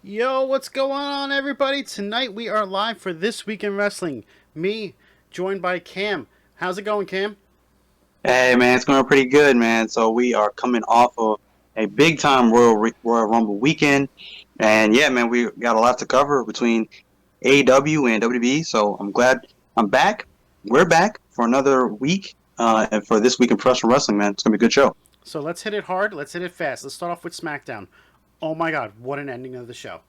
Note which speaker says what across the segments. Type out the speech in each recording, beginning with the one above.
Speaker 1: Yo, what's going on, everybody? Tonight we are live for This Week in Wrestling. Me, joined by Cam. How's it going, Cam?
Speaker 2: Hey man, it's going pretty good, man. So we are coming off of a big time Royal Rumble weekend, and yeah, man, we got a lot to cover between AEW and WWE. So I'm glad I'm back. We're back for another week, and for this week in professional wrestling, man, it's gonna be a good show.
Speaker 1: So let's hit it hard. Let's hit it fast. Let's start off with Smackdown. Oh my god, what an ending of the show.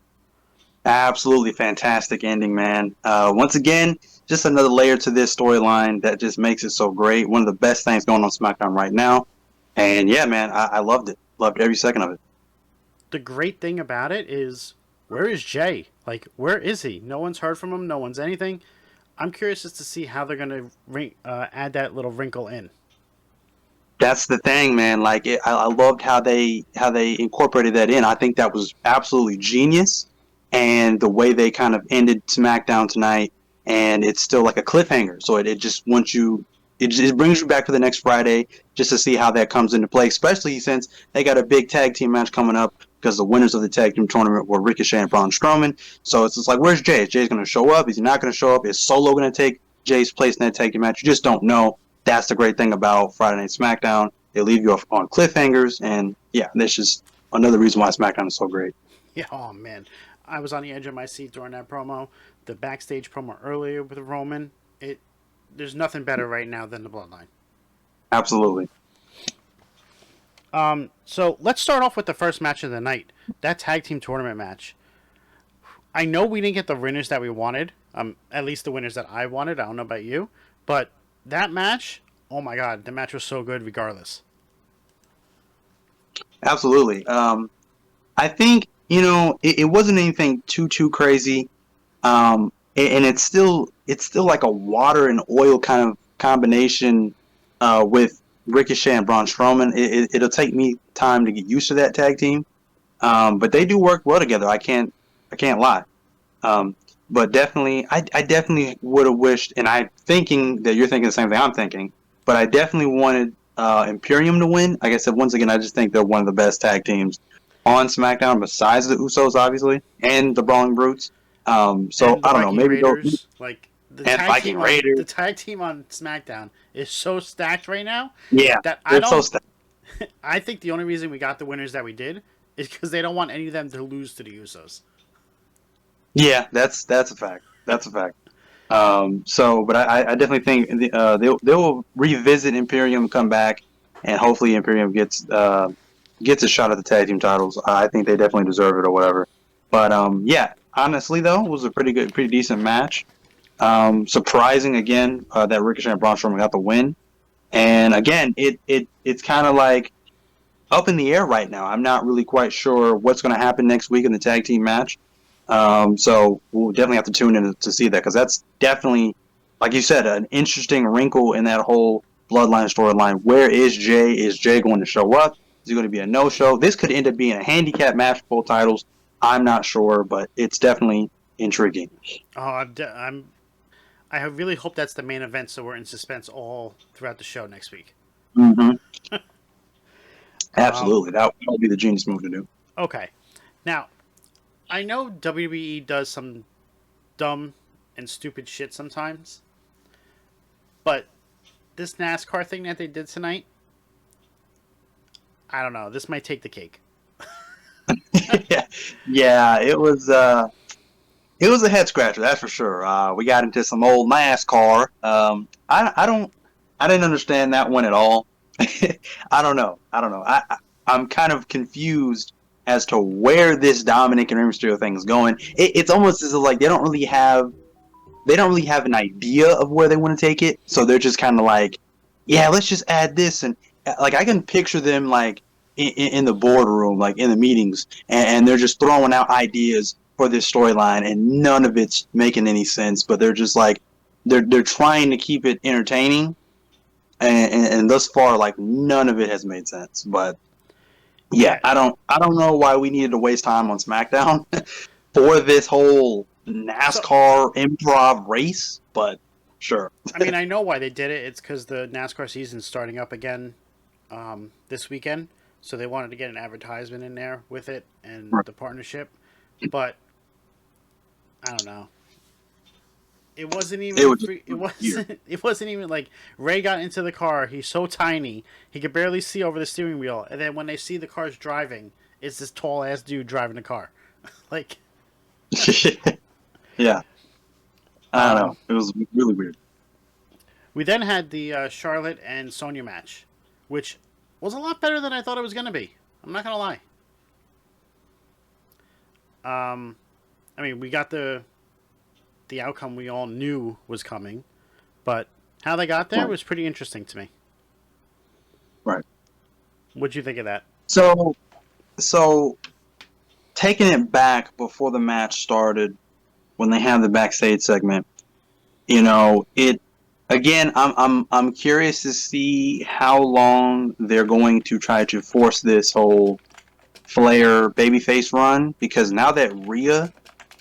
Speaker 2: Absolutely fantastic ending, man. Once again, just another layer to this storyline that just makes it so great. One of the best things going on SmackDown right now, and yeah, man, I loved it. Loved every second of it.
Speaker 1: The great thing about it is, where is Jay? Like, where is he? No one's heard from him. No one's anything. I'm curious as to see how they're going to add that little wrinkle in.
Speaker 2: That's the thing, man. Like I loved how they incorporated that in. I think that was absolutely genius, and the way they kind of ended SmackDown tonight, and it's still like a cliffhanger. So it just wants you, it brings you back to the next Friday just to see how that comes into play. Especially since they got a big tag team match coming up because the winners of the tag team tournament were Ricochet and Braun Strowman. So it's just like, where's Jay? Is Jay's going to show up? Is he not going to show up? Is Solo going to take Jay's place in that tag team match? You just don't know. That's the great thing about Friday Night SmackDown. They leave you off on cliffhangers, and yeah, that's just another reason why SmackDown is so great.
Speaker 1: Yeah, oh man. I was on the edge of my seat during that promo. The backstage promo earlier with Roman. There's nothing better right now than the Bloodline.
Speaker 2: Absolutely.
Speaker 1: So let's start off with the first match of the night. That tag team tournament match. I know we didn't get the winners that we wanted. At least the winners that I wanted. I don't know about you, but that match. Oh my god, the match was so good. Regardless.
Speaker 2: Absolutely. I think it wasn't anything too crazy, and it's still like a water and oil kind of combination with Ricochet and Braun Strowman. It'll take me time to get used to that tag team, but they do work well together. I can't lie. Um, but definitely, I definitely would have wished, and I'm thinking that you're thinking the same thing I'm thinking, but I definitely wanted Imperium to win. Like I said, once again, I just think they're one of the best tag teams on SmackDown, besides the Usos, obviously, and the Brawling Brutes. So
Speaker 1: And the
Speaker 2: I don't know,
Speaker 1: Viking
Speaker 2: maybe go
Speaker 1: Raiders, like
Speaker 2: and Viking Raiders.
Speaker 1: the tag team on SmackDown is so stacked right now
Speaker 2: Yeah,
Speaker 1: that I
Speaker 2: they're so
Speaker 1: don't.
Speaker 2: stacked.
Speaker 1: I think the only reason we got the winners that we did is because they don't want any of them to lose to the Usos.
Speaker 2: Yeah, that's a fact. That's a fact. But I definitely think they'll revisit Imperium, come back, and hopefully Imperium gets a shot at the tag team titles. I think they definitely deserve it or whatever. But yeah, honestly though, it was a pretty decent match. Surprising again that Ricochet and Braun Strowman got the win. And again, it's kind of like up in the air right now. I'm not really quite sure what's going to happen next week in the tag team match. So we'll definitely have to tune in to see that because that's definitely, like you said, an interesting wrinkle in that whole Bloodline storyline. Where is Jay? Is Jay going to show up? Is he going to be a no-show? This could end up being a handicap match for both titles. I'm not sure, but it's definitely intriguing.
Speaker 1: Oh, I really hope that's the main event, so we're in suspense all throughout the show next week.
Speaker 2: Mm-hmm.
Speaker 1: Um,
Speaker 2: Absolutely, that would be the genius move to do.
Speaker 1: okay, now I know WWE does some dumb and stupid shit sometimes, but this NASCAR thing that they did tonight, I don't know. This might take the cake.
Speaker 2: Yeah, yeah, it was. It was a head scratcher, that's for sure. We got into some old NASCAR. I didn't understand that one at all. I don't know. I'm kind of confused as to where this Dominic and Rey Mysterio thing is going. It's almost as if like they don't really have an idea of where they want to take it, so they're just kind of like, yeah, let's just add this and like I can picture them like in the boardroom, like in the meetings, and they're just throwing out ideas for this storyline, and none of it's making any sense. But they're just like they're trying to keep it entertaining, and thus far, like none of it has made sense. But yeah,
Speaker 1: Yeah,
Speaker 2: I don't know why we needed to waste time on SmackDown for this whole
Speaker 1: so
Speaker 2: NASCAR improv race, but sure.
Speaker 1: I mean, I know why they did it. It's because the NASCAR season's starting up again this weekend, so they wanted to get an advertisement in there with it and the partnership. but I don't know. It wasn't
Speaker 2: It
Speaker 1: even
Speaker 2: was just
Speaker 1: free. It
Speaker 2: weird.
Speaker 1: wasn't. It wasn't even like Ray got into the car. He's so tiny, he could barely see over the steering wheel. And then when they see the cars driving, it's this tall ass dude driving the car. like,
Speaker 2: Yeah, I don't
Speaker 1: um,
Speaker 2: know. It was really weird.
Speaker 1: we then had the Charlotte and Sonya match, which was a lot better than I thought it was gonna be. I'm not gonna lie. Um, I mean, we got the outcome we all knew was coming, but how they got there
Speaker 2: Right,
Speaker 1: was pretty interesting to me.
Speaker 2: right.
Speaker 1: What'd you think of that?
Speaker 2: So, so taking it back before the match started, when they have the backstage segment, it again. I'm curious to see how long they're going to try to force this whole Flair babyface run, because now that Rhea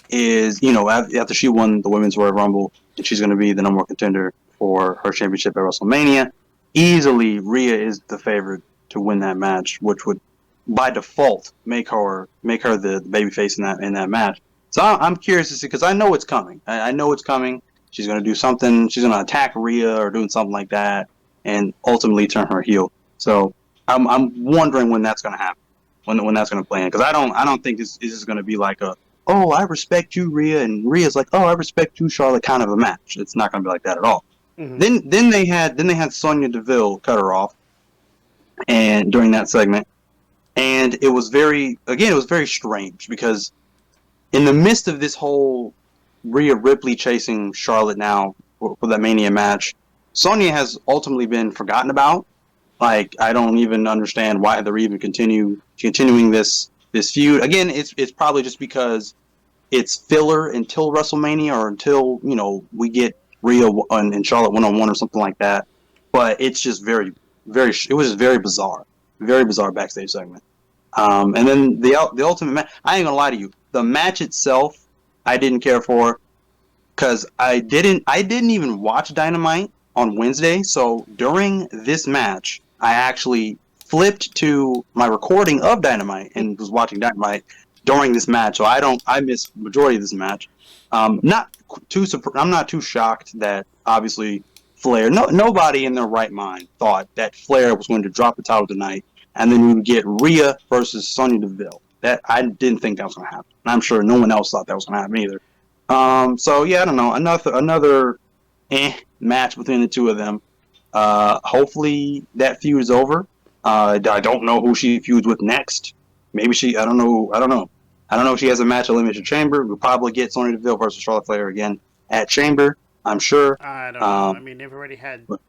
Speaker 2: is, after she won the Women's Royal Rumble, and she's going to be the number one contender for her championship at WrestleMania, easily Rhea is the favorite to win that match, which would by default make her the babyface in that match. So I'm curious to see, because I know it's coming. I know it's coming. She's going to do something. She's going to attack Rhea or doing something like that, and ultimately turn her heel. So I'm wondering when that's going to happen, when that's going to play in, because I don't think this is going to be like a, oh, I respect you, Rhea, and Rhea's like, oh, I respect you, Charlotte, kind of a match. It's not going to be like that at all.
Speaker 1: Mm-hmm.
Speaker 2: Then they had Sonya Deville cut her off, and during that segment, and it was very strange, because in the midst of this whole Rhea Ripley chasing Charlotte now for that Mania match, Sonya has ultimately been forgotten about. Like, I don't even understand why they're even continuing this feud. Again, it's probably just because it's filler until WrestleMania, or until we get Rhea and Charlotte 1-on-1 or something like that. But it's just it was just very bizarre backstage segment. And then the ultimate match. I ain't gonna lie to you, the match itself I didn't care for, because I didn't even watch Dynamite on Wednesday. So during this match, I actually flipped to my recording of Dynamite and was watching Dynamite during this match. So I missed majority of this match. Not I'm not too shocked that obviously Flair. Nobody in their right mind thought that Flair was going to drop the title tonight, and then we would get Rhea versus Sonya Deville. That I didn't think that was going to happen. And I'm sure no one else thought that was going to happen either. So yeah, I don't know. Another match between the two of them. Hopefully that feud is over. I don't know who she feuds with next. Maybe she. I don't know. I don't know. I don't know if she has a match at Elimination Chamber. We'll probably get Sonya Deville versus Charlotte Flair again at Chamber, I'm sure.
Speaker 1: I don't know. I
Speaker 2: Um,
Speaker 1: mean, they've already had
Speaker 2: but-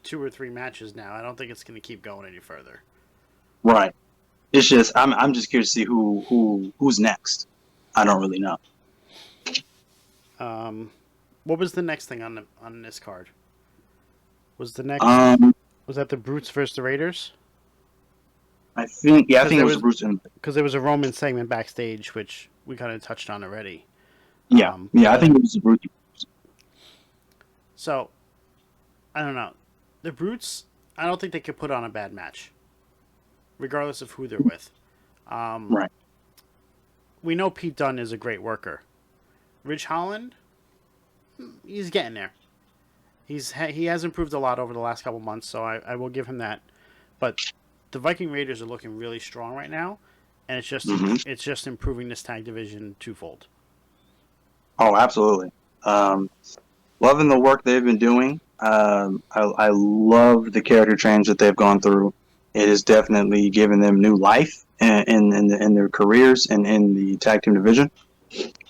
Speaker 1: 2 or 3 matches now. I don't think it's going to keep going any further.
Speaker 2: right. It's just I'm just curious to see who's next. I don't really know.
Speaker 1: Um, what was the next thing on this card? Was the next
Speaker 2: Um,
Speaker 1: was that the Brutes versus the Raiders?
Speaker 2: I
Speaker 1: Because
Speaker 2: think it
Speaker 1: there
Speaker 2: was
Speaker 1: was
Speaker 2: Bruce and
Speaker 1: because there was a Roman segment backstage, which we kind of touched on already.
Speaker 2: yeah, yeah. I
Speaker 1: But
Speaker 2: think it was Bruce.
Speaker 1: so I don't know. The Brutes, I don't think they could put on a bad match, regardless of who they're with. Um,
Speaker 2: Right.
Speaker 1: we know Pete Dunne is a great worker. Ridge Holland, he's getting there. He has improved a lot over the last couple months, so I will give him that. But the Viking Raiders are looking really strong right now, and
Speaker 2: hmm
Speaker 1: it's just improving this tag division twofold.
Speaker 2: Oh, absolutely. Um, Loving the work they've been doing. I love the character change that they've gone through. It has definitely given them new life in their careers and in the tag team division.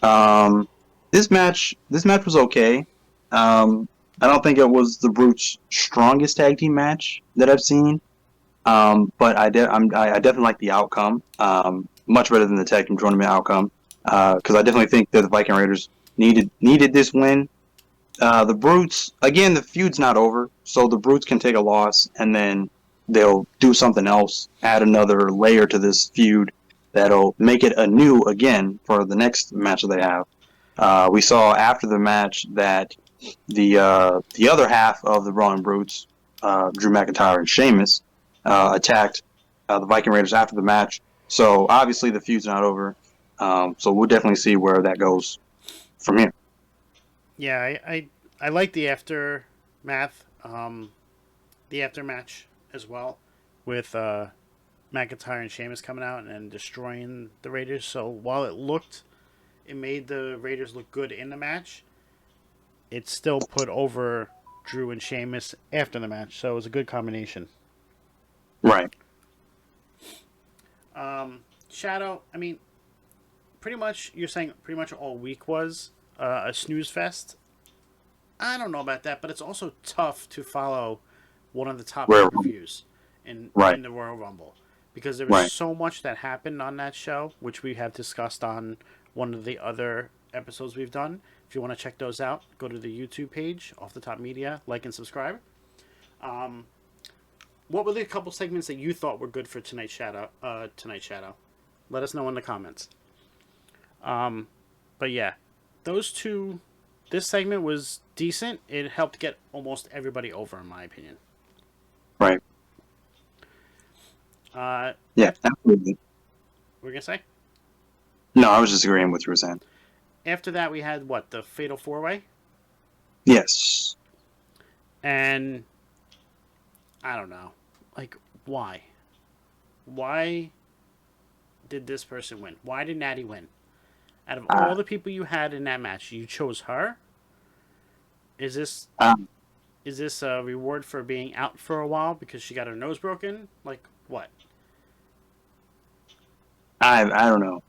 Speaker 2: Um, this match was okay. I don't think it was the Brute's strongest tag team match that I've seen. But I definitely like the outcome. Much better than the tag team tournament outcome. Because I definitely think that the Viking Raiders needed this win. The Brutes, again, the feud's not over, so the Brutes can take a loss, and then they'll do something else, add another layer to this feud that'll make it anew again for the next match that they have. We saw after the match that the other half of the Brawling Brutes, Drew McIntyre and Sheamus, attacked the Viking Raiders after the match. So obviously the feud's not over. So we'll definitely see where that goes from here.
Speaker 1: Yeah, I like the aftermatch as well, with McIntyre and Sheamus coming out and destroying the Raiders. So while it made the Raiders look good in the match, it still put over Drew and Sheamus after the match. So it was a good combination.
Speaker 2: Right.
Speaker 1: Shadow, I mean, pretty much you're saying pretty much all week was a snooze fest. I don't know about that, but it's also tough to follow one of the top pay
Speaker 2: Where?
Speaker 1: per views
Speaker 2: Right.
Speaker 1: in the Royal Rumble because there was
Speaker 2: Right.
Speaker 1: so much that happened on that show, which we have discussed on one of the other episodes we've done. If you want to check those out, go to the YouTube page, Off the Top Media, like and subscribe. What were the couple segments that you thought were good for tonight's Shadow? Let us know in the comments. But yeah, those two. This segment was decent. It helped get almost everybody over, in my opinion.
Speaker 2: Right.
Speaker 1: Uh,
Speaker 2: Yeah, absolutely.
Speaker 1: we're gonna say
Speaker 2: No, I was just agreeing with what you were saying.
Speaker 1: after that we had what, the Fatal 4-Way,
Speaker 2: Yes.
Speaker 1: and I don't know, like, why did this person win? Why did Natty win? Out of
Speaker 2: Uh,
Speaker 1: all the people you had in that match, you chose her. Is this
Speaker 2: um,
Speaker 1: is this a reward for being out for a while because she got her nose broken? Like what?
Speaker 2: I don't know.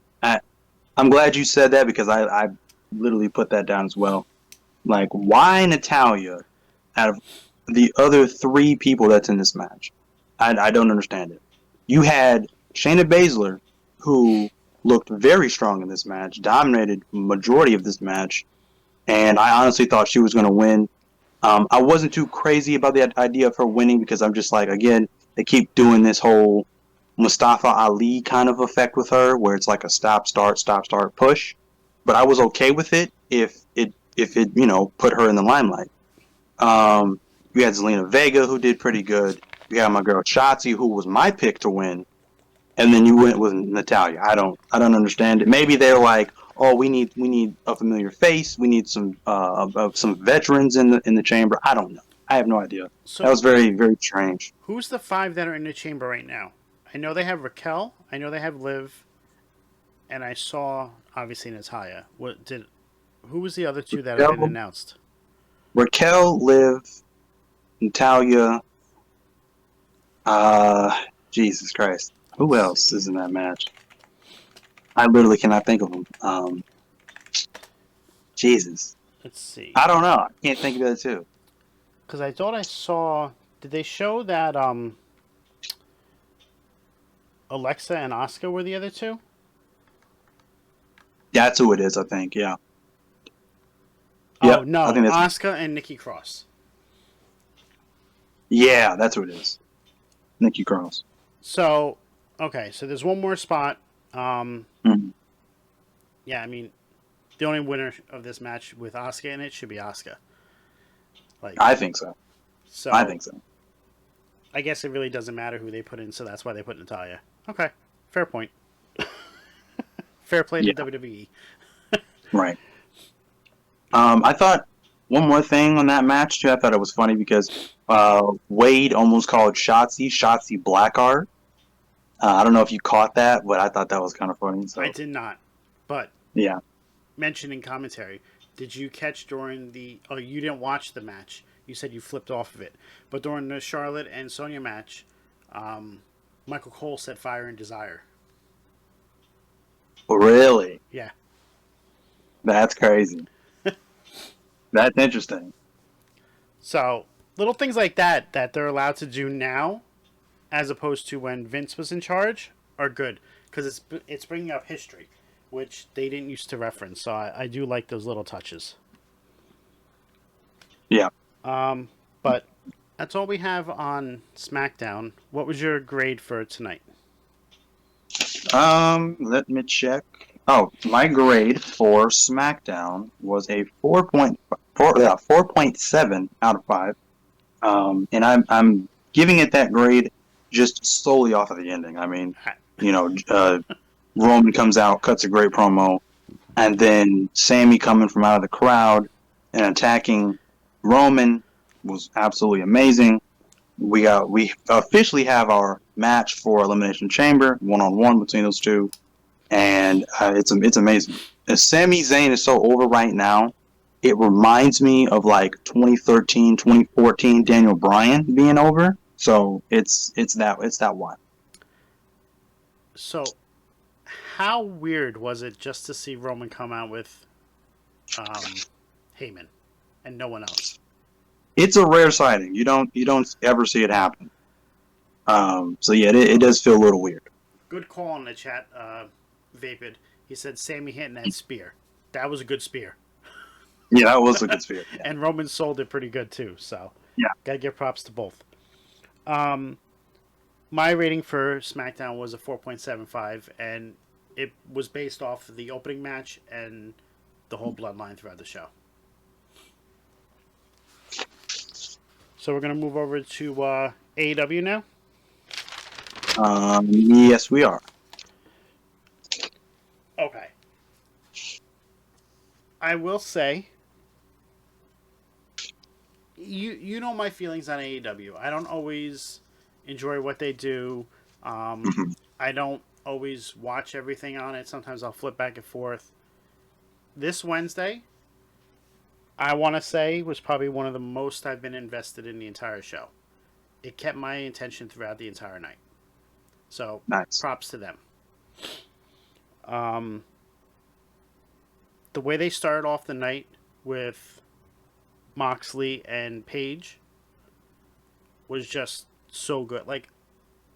Speaker 2: I'm glad you said that because I literally put that down as well. Like, why Natalia out of the other three people that's in this match? I don't understand it. You had Shayna Baszler, who looked very strong in this match, dominated majority of this match, and I honestly thought she was going to win. I wasn't too crazy about the idea of her winning because I'm just like, again, they keep doing this whole Mustafa Ali kind of effect with her, where it's like a stop, start, push. But I was okay with it if it put her in the limelight. Um, you had Zelina Vega who did pretty good. You had my girl Shotzi who was my pick to win, and then you went with Natalia. I don't understand it. Maybe they're like, oh, we need a familiar face. We need some veterans in the chamber. I don't know. I have no idea. That
Speaker 1: So
Speaker 2: was very very strange.
Speaker 1: who's the five that are in the chamber right now? I know they have Raquel. I know they have Liv, and I saw obviously Natalia. Who was the other two that have been
Speaker 2: Raquel,
Speaker 1: announced?
Speaker 2: Raquel, Liv, Natalia. Jesus Christ. Who
Speaker 1: Let's
Speaker 2: else
Speaker 1: see.
Speaker 2: is in that match? I literally cannot think of them. Jesus.
Speaker 1: Let's see.
Speaker 2: I don't know. I can't think of that too.
Speaker 1: Because I thought I saw. Did they show that Alexa and Asuka were the other two?
Speaker 2: That's who it is, I think. Yeah.
Speaker 1: Oh
Speaker 2: Yep. I
Speaker 1: no,
Speaker 2: think that's.
Speaker 1: Asuka and Nikki Cross.
Speaker 2: Yeah, that's who it is. Nikki Cross.
Speaker 1: So okay, so there's one more spot. Um,
Speaker 2: Mhm.
Speaker 1: yeah, I mean, the only winner of this match with Asuka in it should be Asuka. Like,
Speaker 2: I think so. I
Speaker 1: so
Speaker 2: think so.
Speaker 1: I guess it really doesn't matter who they put in, so that's why they put Natalia. Okay, fair point. Fair play to
Speaker 2: Yeah.
Speaker 1: WWE.
Speaker 2: Right. I thought one more thing on that match too. I thought it was funny because Wade almost called Shotzi Blackheart. I don't know if you caught that, but I thought that was kind of funny.
Speaker 1: I
Speaker 2: So
Speaker 1: did not, but
Speaker 2: yeah,
Speaker 1: mentioned in commentary, did you catch during the? Oh, you didn't watch the match. You said you flipped off of it, but during the Charlotte and Sonya match, um, Michael Cole said "Fire and Desire."
Speaker 2: really,
Speaker 1: Yeah.
Speaker 2: that's crazy. That's interesting.
Speaker 1: So little things like that they're allowed to do now, as opposed to when Vince was in charge, are good because it's bringing up history, which they didn't used to reference. So I do like those little touches.
Speaker 2: Yeah.
Speaker 1: But that's all we have on SmackDown. What was your grade for tonight?
Speaker 2: Let me check. Oh, my grade for SmackDown was a 4.7 out of 5. And I'm giving it that grade just solely off of the ending. I mean, you know, Roman comes out, cuts a great promo, and then Sammy coming from out of the crowd and attacking Roman was absolutely amazing. We officially have our match for Elimination Chamber, 1-on-1 between those two, and it's amazing. As Sami Zayn is so over right now, it reminds me of like 2013, 2014 Daniel Bryan being over. So it's that wild.
Speaker 1: So, how weird was it just to see Roman come out with Heyman and no one else?
Speaker 2: It's a rare sighting. You don't ever see it happen. So yeah, it does feel a little weird.
Speaker 1: Good call in the chat, Vapid. He said Sammy hitting that spear. That was a good spear.
Speaker 2: Yeah, that was a good spear. Yeah.
Speaker 1: And Roman sold it pretty good too. So
Speaker 2: Yeah.
Speaker 1: gotta give props to both. My rating for SmackDown was a 4.75, and it was based off the opening match and the whole Bloodline throughout the show. So we're gonna move over to AEW now.
Speaker 2: Yes, we are.
Speaker 1: Okay. I will say, you know my feelings on AEW. I don't always enjoy what they do. I don't always watch everything on it. Sometimes I'll flip back and forth. This Wednesday, I want to say, was probably one of the most I've been invested in the entire show. It kept my attention throughout the entire night. So,
Speaker 2: Nice.
Speaker 1: props to them. The way they started off the night with Moxley and Paige was just so good. Like,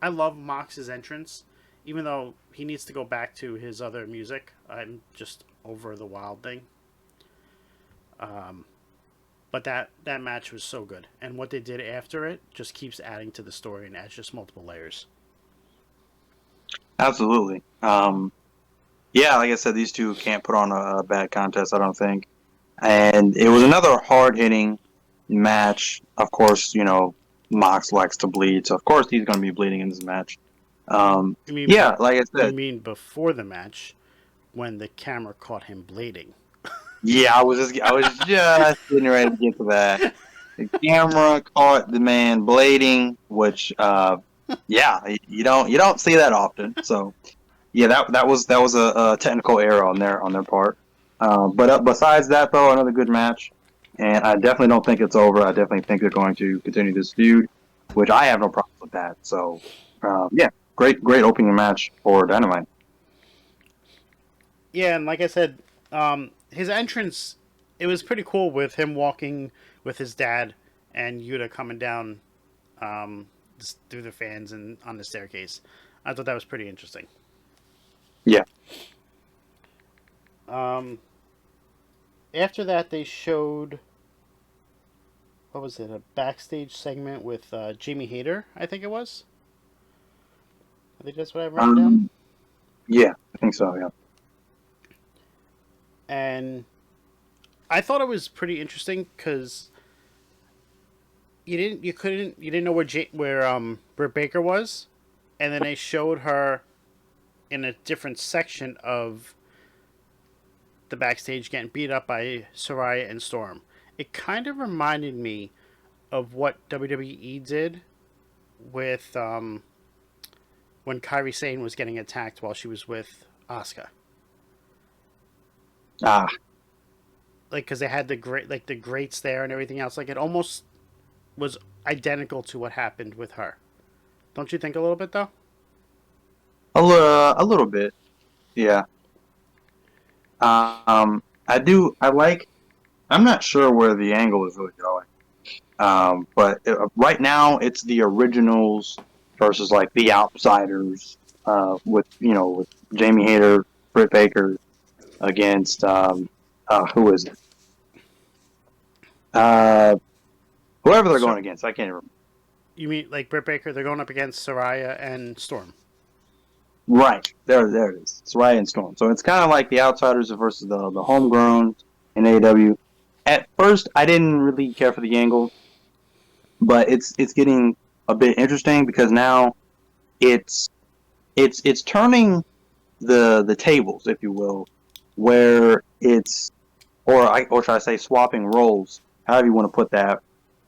Speaker 1: I love Mox's entrance, even though he needs to go back to his other music. I'm just over the Wild thing. But that match was so good, and what they did after it just keeps adding to the story and adds just multiple layers.
Speaker 2: Absolutely. Yeah, like I said, these two can't put on a bad contest, I don't think. And it was another hard-hitting match. Of course, Mox likes to bleed, so of course he's going to be bleeding in this match. Yeah, like I
Speaker 1: You
Speaker 2: said.
Speaker 1: mean before the match, when the camera caught him bleeding?
Speaker 2: Yeah, I was just getting ready to get to that. The camera caught the man blading, which yeah, you don't see that often. So yeah, that was a technical error on their part. But besides that, though, another good match, and I definitely don't think it's over. I definitely think they're going to continue this feud, which I have no problem with that. So yeah, great opening match for Dynamite.
Speaker 1: Yeah, and like I said, his entrance, it was pretty cool with him walking with his dad and Yuta coming down just through the fans and on the staircase. I thought that was pretty interesting.
Speaker 2: Yeah.
Speaker 1: After that, they showed, what was it, a backstage segment with Jamie Hayter, I think it was. I think that's what I wrote down.
Speaker 2: Yeah, I think so. Yeah.
Speaker 1: And I thought it was pretty interesting because you didn't know where Britt Baker was, and then they showed her in a different section of the backstage getting beat up by Saraya and Storm. It kind of reminded me of what WWE did with when Kairi Sane was getting attacked while she was with Asuka. Like, because they had the grates there and everything else. Like, it almost was identical to what happened with her. Don't you think a little bit, though?
Speaker 2: A little bit, yeah. I do. I'm not sure where the angle is really going. But right now it's the originals versus like the outsiders. With Jamie Hayter, Britt Baker against who is it? Whoever they're going against, I can't remember.
Speaker 1: You mean like Britt Baker? They're going up against Saraya and Storm.
Speaker 2: Right. There it is. It's Riot and Storm. So it's kind of like the outsiders versus the homegrown in AEW. At first, I didn't really care for the angle, but it's getting a bit interesting because now it's turning the tables, if you will, where it's or should I say swapping roles, however you want to put that,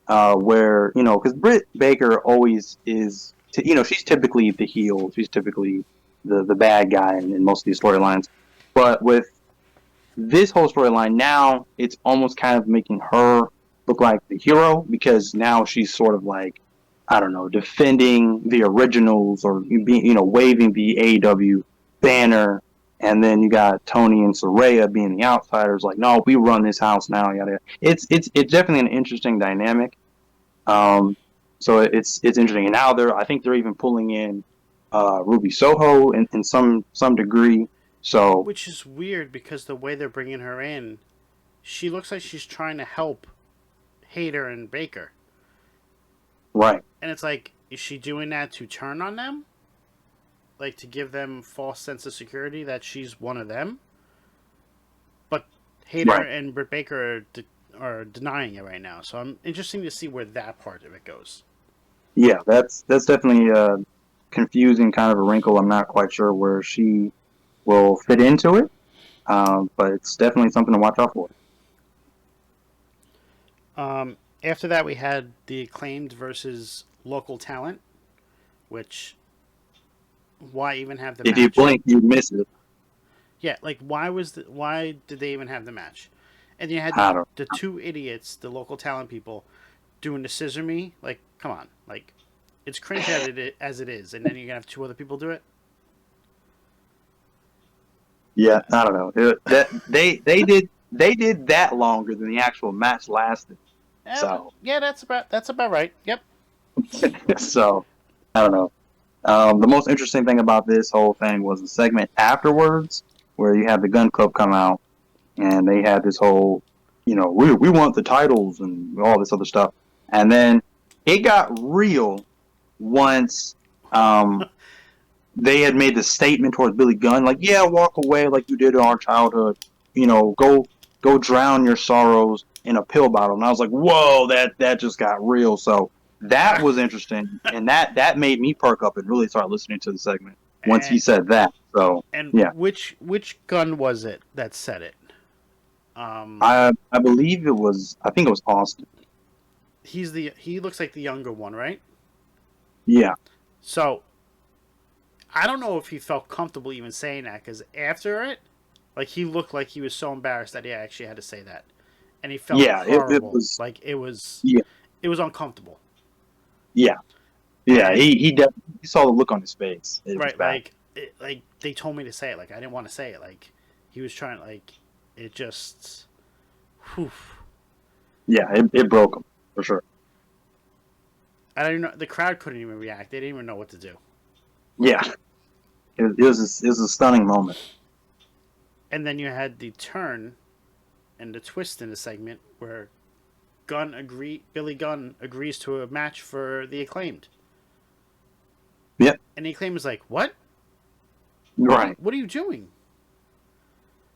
Speaker 2: where because Britt Baker always is, she's typically the heel, she's typically the bad guy in most of these storylines, but with this whole storyline now, it's almost kind of making her look like the hero because now she's sort of like, I don't know, defending the originals or being, waving the AEW banner. And then you got Tony and Saraya being the outsiders, like, no, we run this house now. Yada. It's definitely an interesting dynamic. Um, so it's interesting. And now I think they're even pulling in Ruby Soho in some degree. So
Speaker 1: Which is weird because the way they're bringing her in, she looks like she's trying to help Hayter and Baker.
Speaker 2: right.
Speaker 1: And it's like, is she doing that to turn on them? Like to give them false sense of security that she's one of them? But Hayter
Speaker 2: Right.
Speaker 1: and Britt Baker are denying it right now. So I'm interested to see where that part of it goes.
Speaker 2: Yeah, that's definitely a confusing kind of a wrinkle. I'm not quite sure where she will fit into it, but it's definitely something to watch out for.
Speaker 1: After that, we had the Acclaimed versus Local Talent, which why even have the
Speaker 2: If you
Speaker 1: match?
Speaker 2: blink, you miss it.
Speaker 1: Yeah, like why did they even have the match? And you had
Speaker 2: I don't.
Speaker 1: the two idiots, the Local Talent people, doing the scissor me. Like, come on, like it's cringe as it is, and then you're gonna have two other people do it.
Speaker 2: Yeah, I don't know. That they did that longer than the actual match lasted. So
Speaker 1: Yeah, that's about right. Yep.
Speaker 2: so I don't know. The most interesting thing about this whole thing was the segment afterwards, where you had the Gun Club come out and they had this whole, we want the titles and all this other stuff, and then it got real once they had made the statement towards Billy Gunn, like, yeah, walk away like you did in our childhood, go drown your sorrows in a pill bottle, and I was like, whoa, that just got real. So that was interesting, and that made me perk up and really start listening to the segment once he
Speaker 1: and,
Speaker 2: said that. So
Speaker 1: and
Speaker 2: yeah.
Speaker 1: which gun was it that said it? Um,
Speaker 2: I believe it was. I think it was Austin.
Speaker 1: he looks like the younger one, right?
Speaker 2: Yeah,
Speaker 1: So I don't know if he felt comfortable even saying that because after it, like he looked like he was so embarrassed that he actually had to say that, and he felt
Speaker 2: yeah. It
Speaker 1: horrible.
Speaker 2: was.
Speaker 1: Like
Speaker 2: Yeah,
Speaker 1: it was uncomfortable.
Speaker 2: yeah, yeah.
Speaker 1: And
Speaker 2: He definitely you saw the look on his face. It was
Speaker 1: right,
Speaker 2: bad.
Speaker 1: like they told me to say it. Like I didn't want to say it. Like he was trying. Like it just. Whew.
Speaker 2: Yeah, it broke him for sure.
Speaker 1: I don't know. The crowd couldn't even react. They didn't even know what to do.
Speaker 2: Yeah, it was a stunning moment.
Speaker 1: And then you had the turn and the twist in the segment where Billy Gunn agrees to a match for the Acclaimed,
Speaker 2: Yep,
Speaker 1: and the Acclaimed is like, "What?
Speaker 2: right.
Speaker 1: What are you doing?"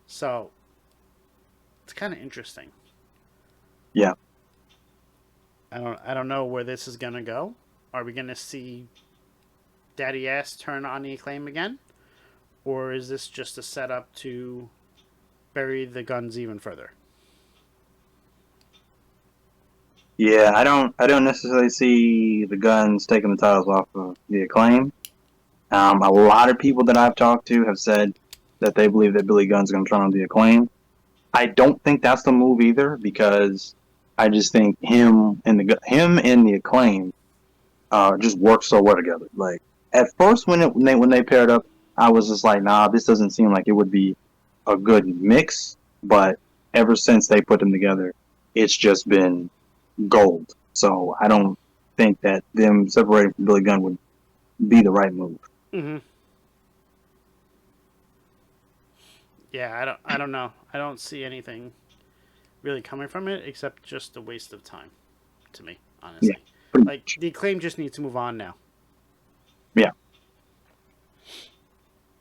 Speaker 1: So it's kind of interesting.
Speaker 2: Yeah,
Speaker 1: I don't know where this is gonna go. Are we gonna see Daddy Ass turn on the Acclaim again, or is this just a setup to bury the guns even further?
Speaker 2: yeah. I don't necessarily see the Guns taking the titles off of the Acclaim. A lot of people that I've talked to have said that they believe that Billy Gunn's going to turn on the Acclaim. I don't think that's the move either because I just think him and the Acclaim just work so well together. Like at first when they paired up, I was just like, nah, this doesn't seem like it would be a good mix. But ever since they put them together, it's just been gold. So I don't think that them separating from Billy Gunn would be the right move.
Speaker 1: Mm-hmm. Yeah, I don't know. I don't see anything really coming from it except just a waste of time to me,
Speaker 2: Yeah,
Speaker 1: honestly.
Speaker 2: pretty
Speaker 1: Like
Speaker 2: much.
Speaker 1: the Acclaim just needs to move on now.
Speaker 2: Yeah.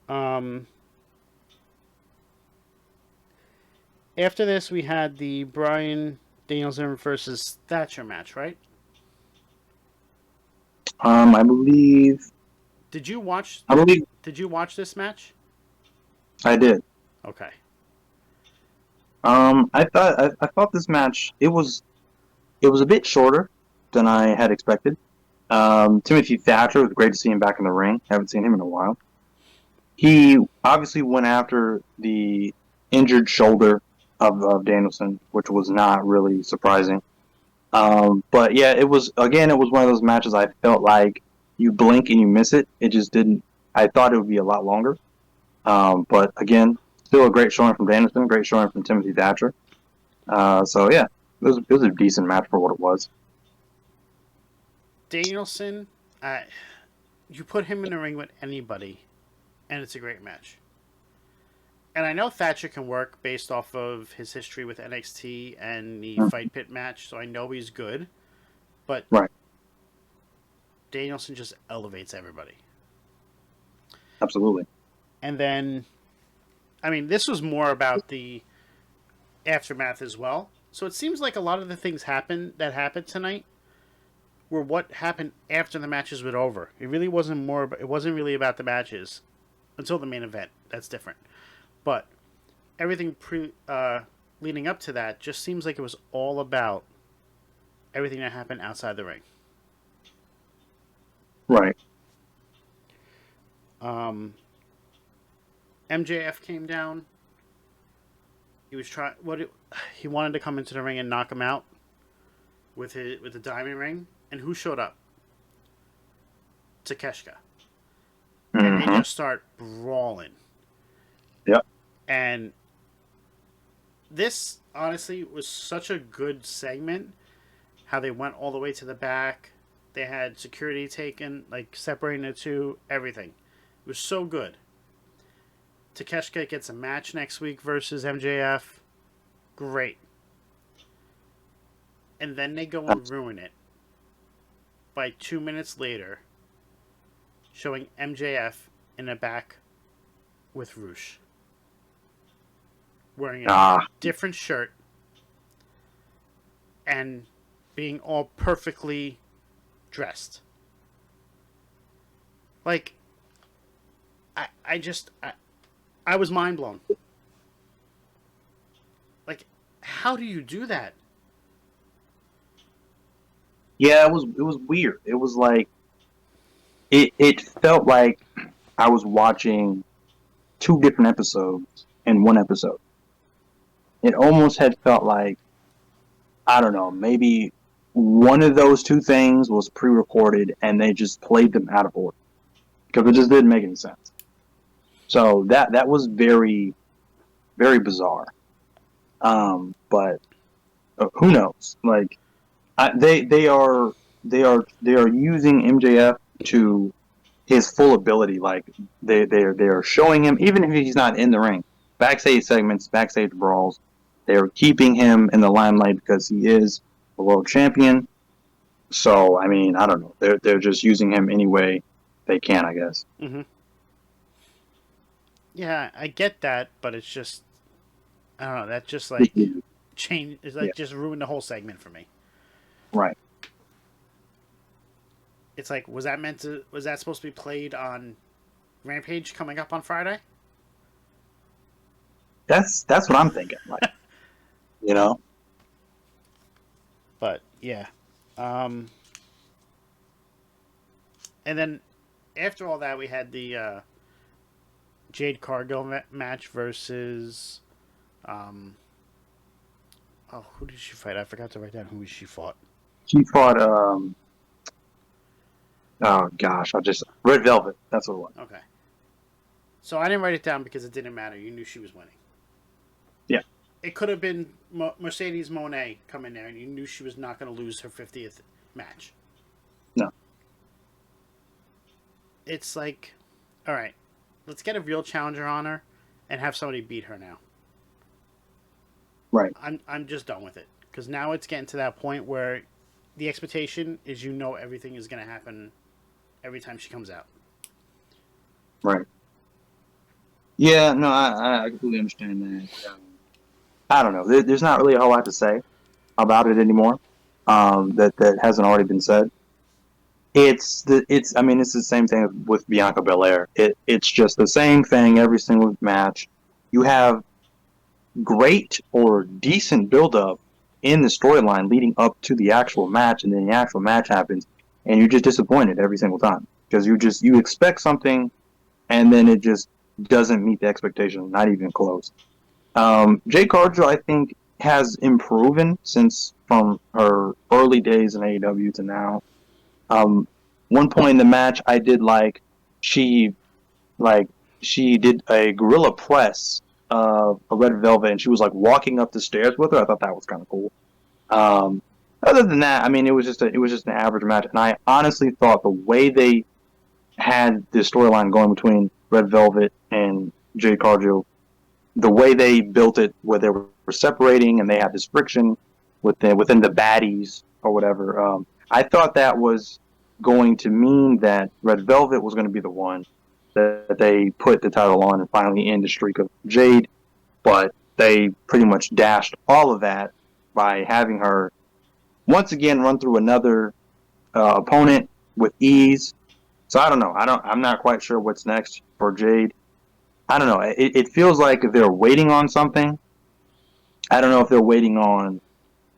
Speaker 1: Um, After this, we had the Brian Danielson versus Thatcher match, right?
Speaker 2: I believe
Speaker 1: Did you watch?
Speaker 2: I believe
Speaker 1: Did you watch this match?
Speaker 2: I did.
Speaker 1: Okay.
Speaker 2: I thought this match it was a bit shorter than I had expected. Timothy Thatcher, it was great to see him back in the ring. Haven't seen him in a while. He obviously went after the injured shoulder of Danielson, which was not really surprising. But yeah, it was one of those matches I felt like you blink and you miss it. It just didn't. I thought it would be a lot longer. But again, still a great showing from Danielson, great showing from Timothy Thatcher. So yeah, it was a decent match for what it was.
Speaker 1: Danielson, you put him in a ring with anybody, and it's a great match. And I know Thatcher can work based off of his history with NXT and the
Speaker 2: Mm,
Speaker 1: Fight Pit match, so I know he's good. But
Speaker 2: right,
Speaker 1: Danielson just elevates everybody.
Speaker 2: absolutely.
Speaker 1: And then, I mean, this was more about the aftermath as well. So it seems like a lot of the things that happened tonight were what happened after the matches were over. It really wasn't more. It wasn't really about the matches until the main event. That's different. But everything leading up to that just seems like it was all about everything that happened outside the ring.
Speaker 2: Right.
Speaker 1: Um, MJF came down. He was trying. He wanted to come into the ring and knock him out with the diamond ring. And who showed up? Takeshita. And they
Speaker 2: Mm-hmm.
Speaker 1: just start brawling.
Speaker 2: Yep.
Speaker 1: And this honestly was such a good segment. How they went all the way to the back. They had security taken, like separating the two, everything. It was so good. Takeshita gets a match next week versus MJF. Great. And then they go and ruin it by 2 minutes later, showing MJF in the back with Roosh. Wearing a
Speaker 2: Ah,
Speaker 1: different shirt and being all perfectly dressed. Like, I was mind blown. Like, how do you do that?
Speaker 2: yeah, it was weird. It was like it felt like I was watching two different episodes in one episode. It almost had felt like I don't know, maybe one of those two things was pre-recorded and they just played them out of order because it just didn't make any sense. So that was very very bizarre. But who knows? Like they are using MJF to his full ability. Like they are showing him even if he's not in the ring, backstage segments, backstage brawls. They are keeping him in the limelight because he is a world champion. So I mean, I don't know. They're just using him any way they can, I guess.
Speaker 1: Mm-hmm. Yeah, I get that, but it's just I don't know. That just like change is
Speaker 2: Yeah,
Speaker 1: like just ruined the whole segment for me.
Speaker 2: right.
Speaker 1: It's like was that supposed to be played on Rampage coming up on Friday?
Speaker 2: That's what I'm thinking. Like you know,
Speaker 1: But yeah, um, and then after all that, we had the Jade Cargill match versus um, oh, who did she fight? I forgot to write down who she fought.
Speaker 2: she fought. Oh gosh, I just Red Velvet. That's what it was.
Speaker 1: Okay, so I didn't write it down because it didn't matter. You knew she was winning.
Speaker 2: Yeah.
Speaker 1: It could have been Mercedes Moné coming there, and you knew she was not going to lose her 50th match.
Speaker 2: No.
Speaker 1: It's like, all right, let's get a real challenger on her, and have somebody beat her now.
Speaker 2: Right.
Speaker 1: I'm just done with it because now it's getting to that point where the expectation is everything is going to happen every time she comes out.
Speaker 2: Right. Yeah. No, I completely understand that. I don't know. There's not really a whole lot to say about it anymore. That hasn't already been said. I mean it's the same thing with Bianca Belair. It's just the same thing every single match. you have great or decent build-up in the storyline leading up to the actual match, and then the actual match happens, and you're just disappointed every single time because you expect something, and then it just doesn't meet the expectation, not even close. Jade Cargill, I think, has improved since from her early days in AEW to now. Um, One point in the match, I did she like she did a gorilla press of a Red Velvet, and she was like walking up the stairs with her. I thought that was kind of cool. Um, Other than that, I mean, it was just an average match, and I honestly thought the way they had the storyline going between Red Velvet and Jade Cargill, the way they built it, where they were separating and they had this friction within the baddies or whatever. I thought that was going to mean that Red Velvet was going to be the one that they put the title on and finally end the streak of Jade, but they pretty much dashed all of that by having her once again run through another opponent with ease. So I don't know. I'm not quite sure what's next for Jade. I don't know. It feels like they're waiting on something. I don't know if they're waiting on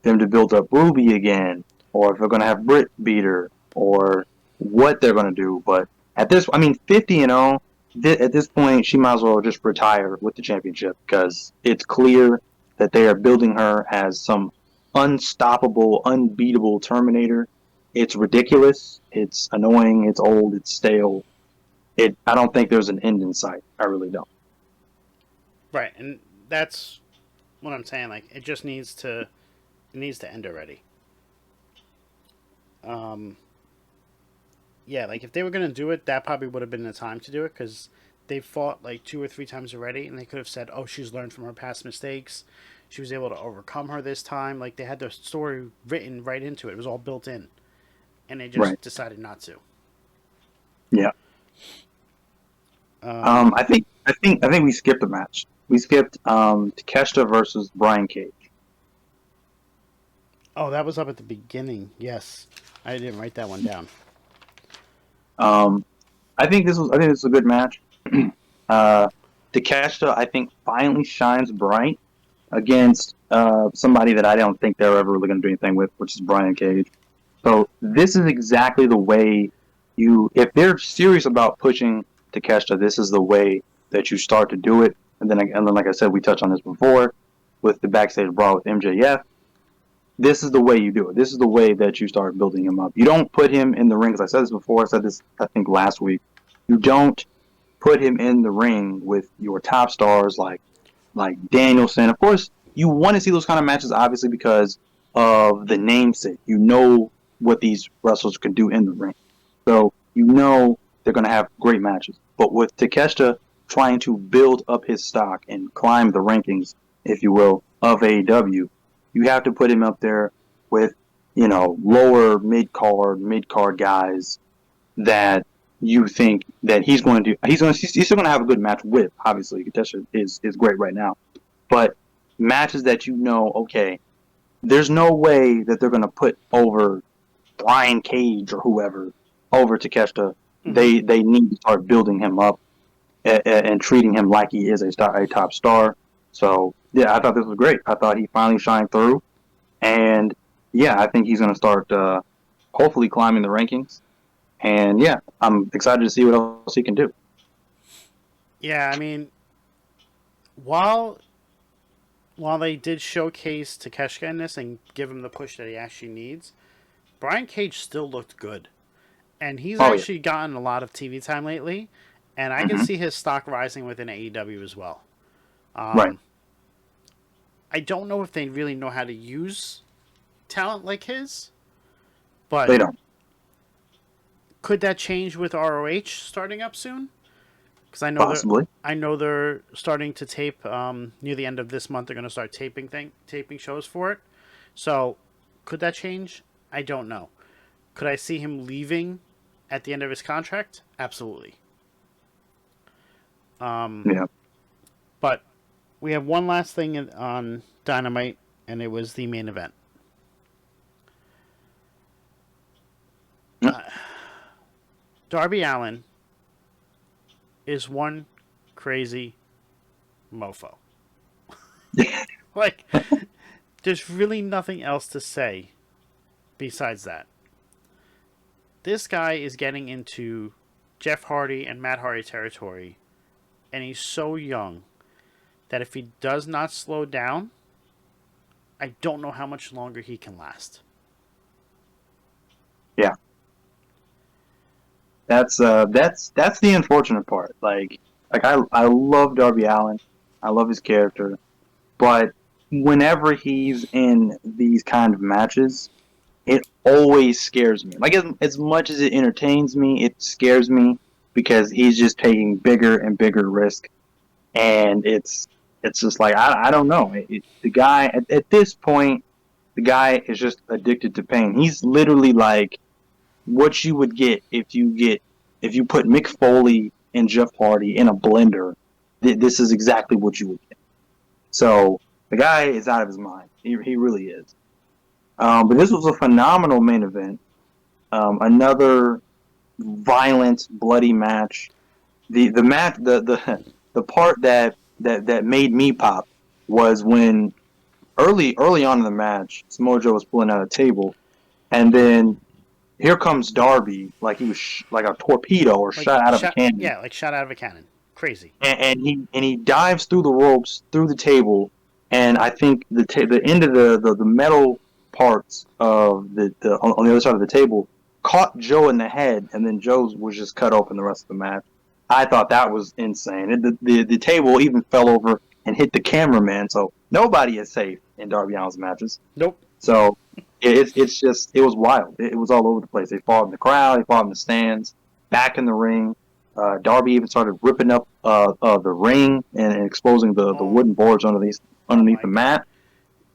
Speaker 2: them to build up Ruby again, or if they're going to have Britt beat her, or what they're going to do. But at this, I mean, 50-0. At this point, she might as well just retire with the championship because it's clear that they are building her as some unstoppable, unbeatable Terminator. It's ridiculous. It's annoying. It's old. It's stale. I don't think there's an end in sight. I really don't.
Speaker 1: Right, and that's what I'm saying. Like, it needs to end already. Um, yeah, like if they were gonna do it, that probably would have been the time to do it because they fought like 2 or 3 times already, and they could have said, "Oh, she's learned from her past mistakes. She was able to overcome her this time." Like they had their story written right into it. It was all built in, and they
Speaker 2: Right.
Speaker 1: just decided not to.
Speaker 2: Yeah.
Speaker 1: Um,
Speaker 2: I think we skipped a match. We skipped Takeshita versus Brian Cage.
Speaker 1: oh, that was up at the beginning. Yes, I didn't write that one down.
Speaker 2: Um, I think this was a good match. uh, Takeshita, I think, finally shines bright against somebody that I don't think they're ever really going to do anything with, which is Brian Cage. So this is exactly the way if they're serious about pushing Takeshita, this is the way that you start to do it. And then, like I said, we touched on this before with the backstage brawl with MJF. This is the way you do it. This is the way that you start building him up. You don't put him in the ring. As I said this before, I said this I think last week. You don't put him in the ring with your top stars like Danielson. Of course, you want to see those kind of matches, obviously, because of the namesake. You know what these wrestlers can do in the ring, so you know they're going to have great matches. But with Takeshita trying to build up his stock and climb the rankings, if you will, of AEW, you have to put him up there with lower mid card guys that you think that he's still going to have a good match with. Obviously, Takeshita is great right now, but matches that okay, there's no way that they're going to put over Brian Cage or whoever over Takeshita.
Speaker 1: Mm-hmm.
Speaker 2: They need to start building him up and treating him like he is a top star. So yeah, I thought this was great. I thought he finally shined through, and yeah, I think he's going to start hopefully climbing the rankings. And yeah, I'm excited to see what else he can do.
Speaker 1: Yeah, I mean, while while they did showcase Takeshita in this and give him the push that he actually needs, Brian Cage still looked good. And he's
Speaker 2: Oh yeah.
Speaker 1: actually gotten a lot of TV time lately, and I can
Speaker 2: Hmm.
Speaker 1: see his stock rising within AEW as well.
Speaker 2: Right.
Speaker 1: Um, I don't know if they really know how to use talent like his, but
Speaker 2: They don't.
Speaker 1: could that change with ROH starting up soon? Because
Speaker 2: Possibly.
Speaker 1: I know they're starting to tape near the end of this month. They're going to start taping shows for it. So could that change? I don't know. Could I see him leaving at the end of his contract? Absolutely.
Speaker 2: Yeah.
Speaker 1: But we have one last thing on Dynamite, and it was the main event.
Speaker 2: Yeah.
Speaker 1: Darby Allin is one crazy mofo. Like, there's really nothing else to say besides that. This guy is getting into Jeff Hardy and Matt Hardy territory, and he's so young that if he does not slow down, I don't know how much longer he can last.
Speaker 2: Yeah, that's the unfortunate part. Like I love Darby Allin, I love his character, but whenever he's in these kind of matches, it always scares me. Like as much as it entertains me, it scares me because he's just taking bigger and bigger risk, and it's just like I don't know. The guy at this point, the guy is just addicted to pain. He's literally like what you would get if you put Mick Foley and Jeff Hardy in a blender. This is exactly what you would get. So the guy is out of his mind. He really is. But this was a phenomenal main event. Another violent, bloody match. The match the part that made me pop was when early on in the match, Samoa Joe was pulling out a table, and then here comes Darby, like he was like a torpedo or
Speaker 1: Like
Speaker 2: shot out of a cannon.
Speaker 1: yeah, like shot out of a cannon. Crazy.
Speaker 2: And he dives through the ropes, through the table, and I think the end of the metal parts of the on the other side of the table caught Joe in the head, and then Joe was just cut open the rest of the match. I thought that was insane. The table even fell over and hit the cameraman, so nobody is safe in Darby Allin's matches.
Speaker 1: Nope.
Speaker 2: So it's just it was wild. It was all over the place. They fought in the crowd, they fought in the stands, back in the ring. Darby even started ripping up the ring and exposing the wooden boards underneath the mat.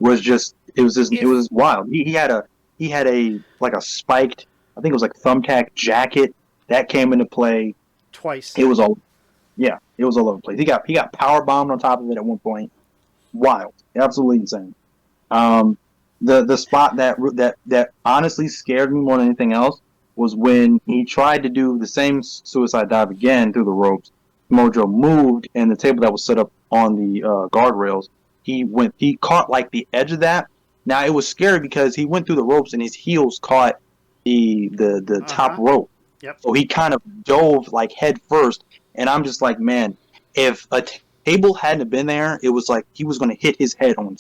Speaker 2: It was wild. He had a like a spiked, I think it was like thumbtack jacket that came into play
Speaker 1: Twice.
Speaker 2: It was all it was all over the place. He got power bombed on top of it at one point. Wild, absolutely insane. The spot that honestly scared me more than anything else was when he tried to do the same suicide dive again through the ropes. Mojo moved, and the table that was set up on the guardrails, he caught like the edge of that. Now it was scary because he went through the ropes and his heels caught the top rope.
Speaker 1: Yep.
Speaker 2: So he kind of dove like head first, and I'm just like, man, if a table hadn't been there, it was like he was going to hit his head on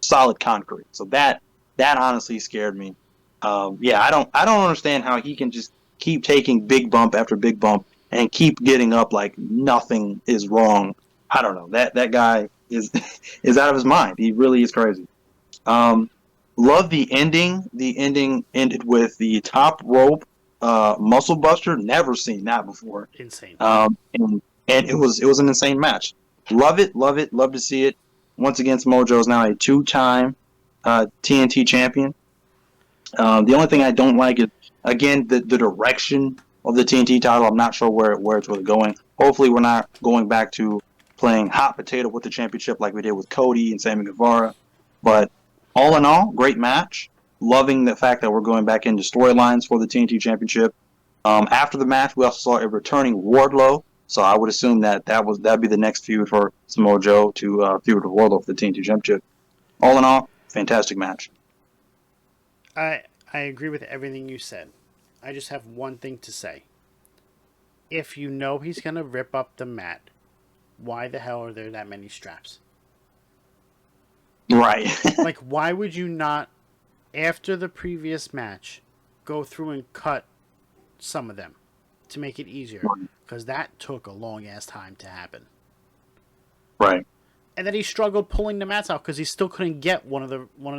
Speaker 2: solid concrete. So that honestly scared me. I don't understand how he can just keep taking big bump after big bump and keep getting up like nothing is wrong. I don't know. That guy is is out of his mind. He really is crazy. Love the ending. The ending ended with the top rope muscle buster. Never seen that before.
Speaker 1: Insane.
Speaker 2: And it was an insane match. Love it. Love to see it. Once again, Mojo is now a 2-time TNT champion. The only thing I don't like is, again, the direction of the TNT title. I'm not sure where it's really going. Hopefully, we're not going back to playing hot potato with the championship like we did with Cody and Sammy Guevara. But all in all, great match. Loving the fact that we're going back into storylines for the TNT championship. After the match, we also saw a returning Wardlow. So I would assume that'd be the next feud for Samoa Joe to feud with Wardlow for the TNT championship. All in all, fantastic match.
Speaker 1: I agree with everything you said. I just have one thing to say. If you know he's going to rip up the mat, why the hell are there that many straps?
Speaker 2: Right.
Speaker 1: Like, why would you not, after the previous match, go through and cut some of them to make it easier? Because that took a long-ass time to happen.
Speaker 2: Right.
Speaker 1: And then he struggled pulling the mats out because he still couldn't get one of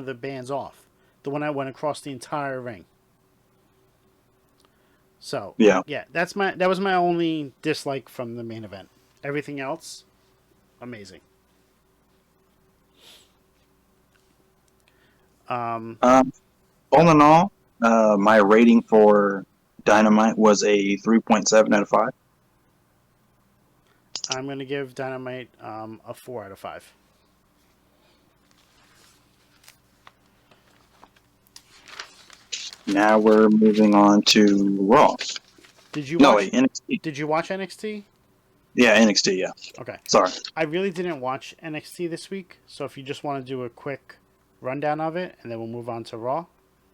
Speaker 1: the bands off. The one that went across the entire ring. So yeah, that was my only dislike from the main event. Everything else, amazing.
Speaker 2: All in all, my rating for Dynamite was a 3.7 out of 5.
Speaker 1: I'm gonna give Dynamite a 4 out of 5.
Speaker 2: Now we're moving on to Raw.
Speaker 1: Did you
Speaker 2: No,
Speaker 1: watch
Speaker 2: wait, NXT.
Speaker 1: Did you watch NXT?
Speaker 2: Yeah, NXT. Yeah.
Speaker 1: Okay.
Speaker 2: Sorry.
Speaker 1: I really didn't watch NXT this week, so if you just want to do a quick rundown of it, and then we'll move on to Raw,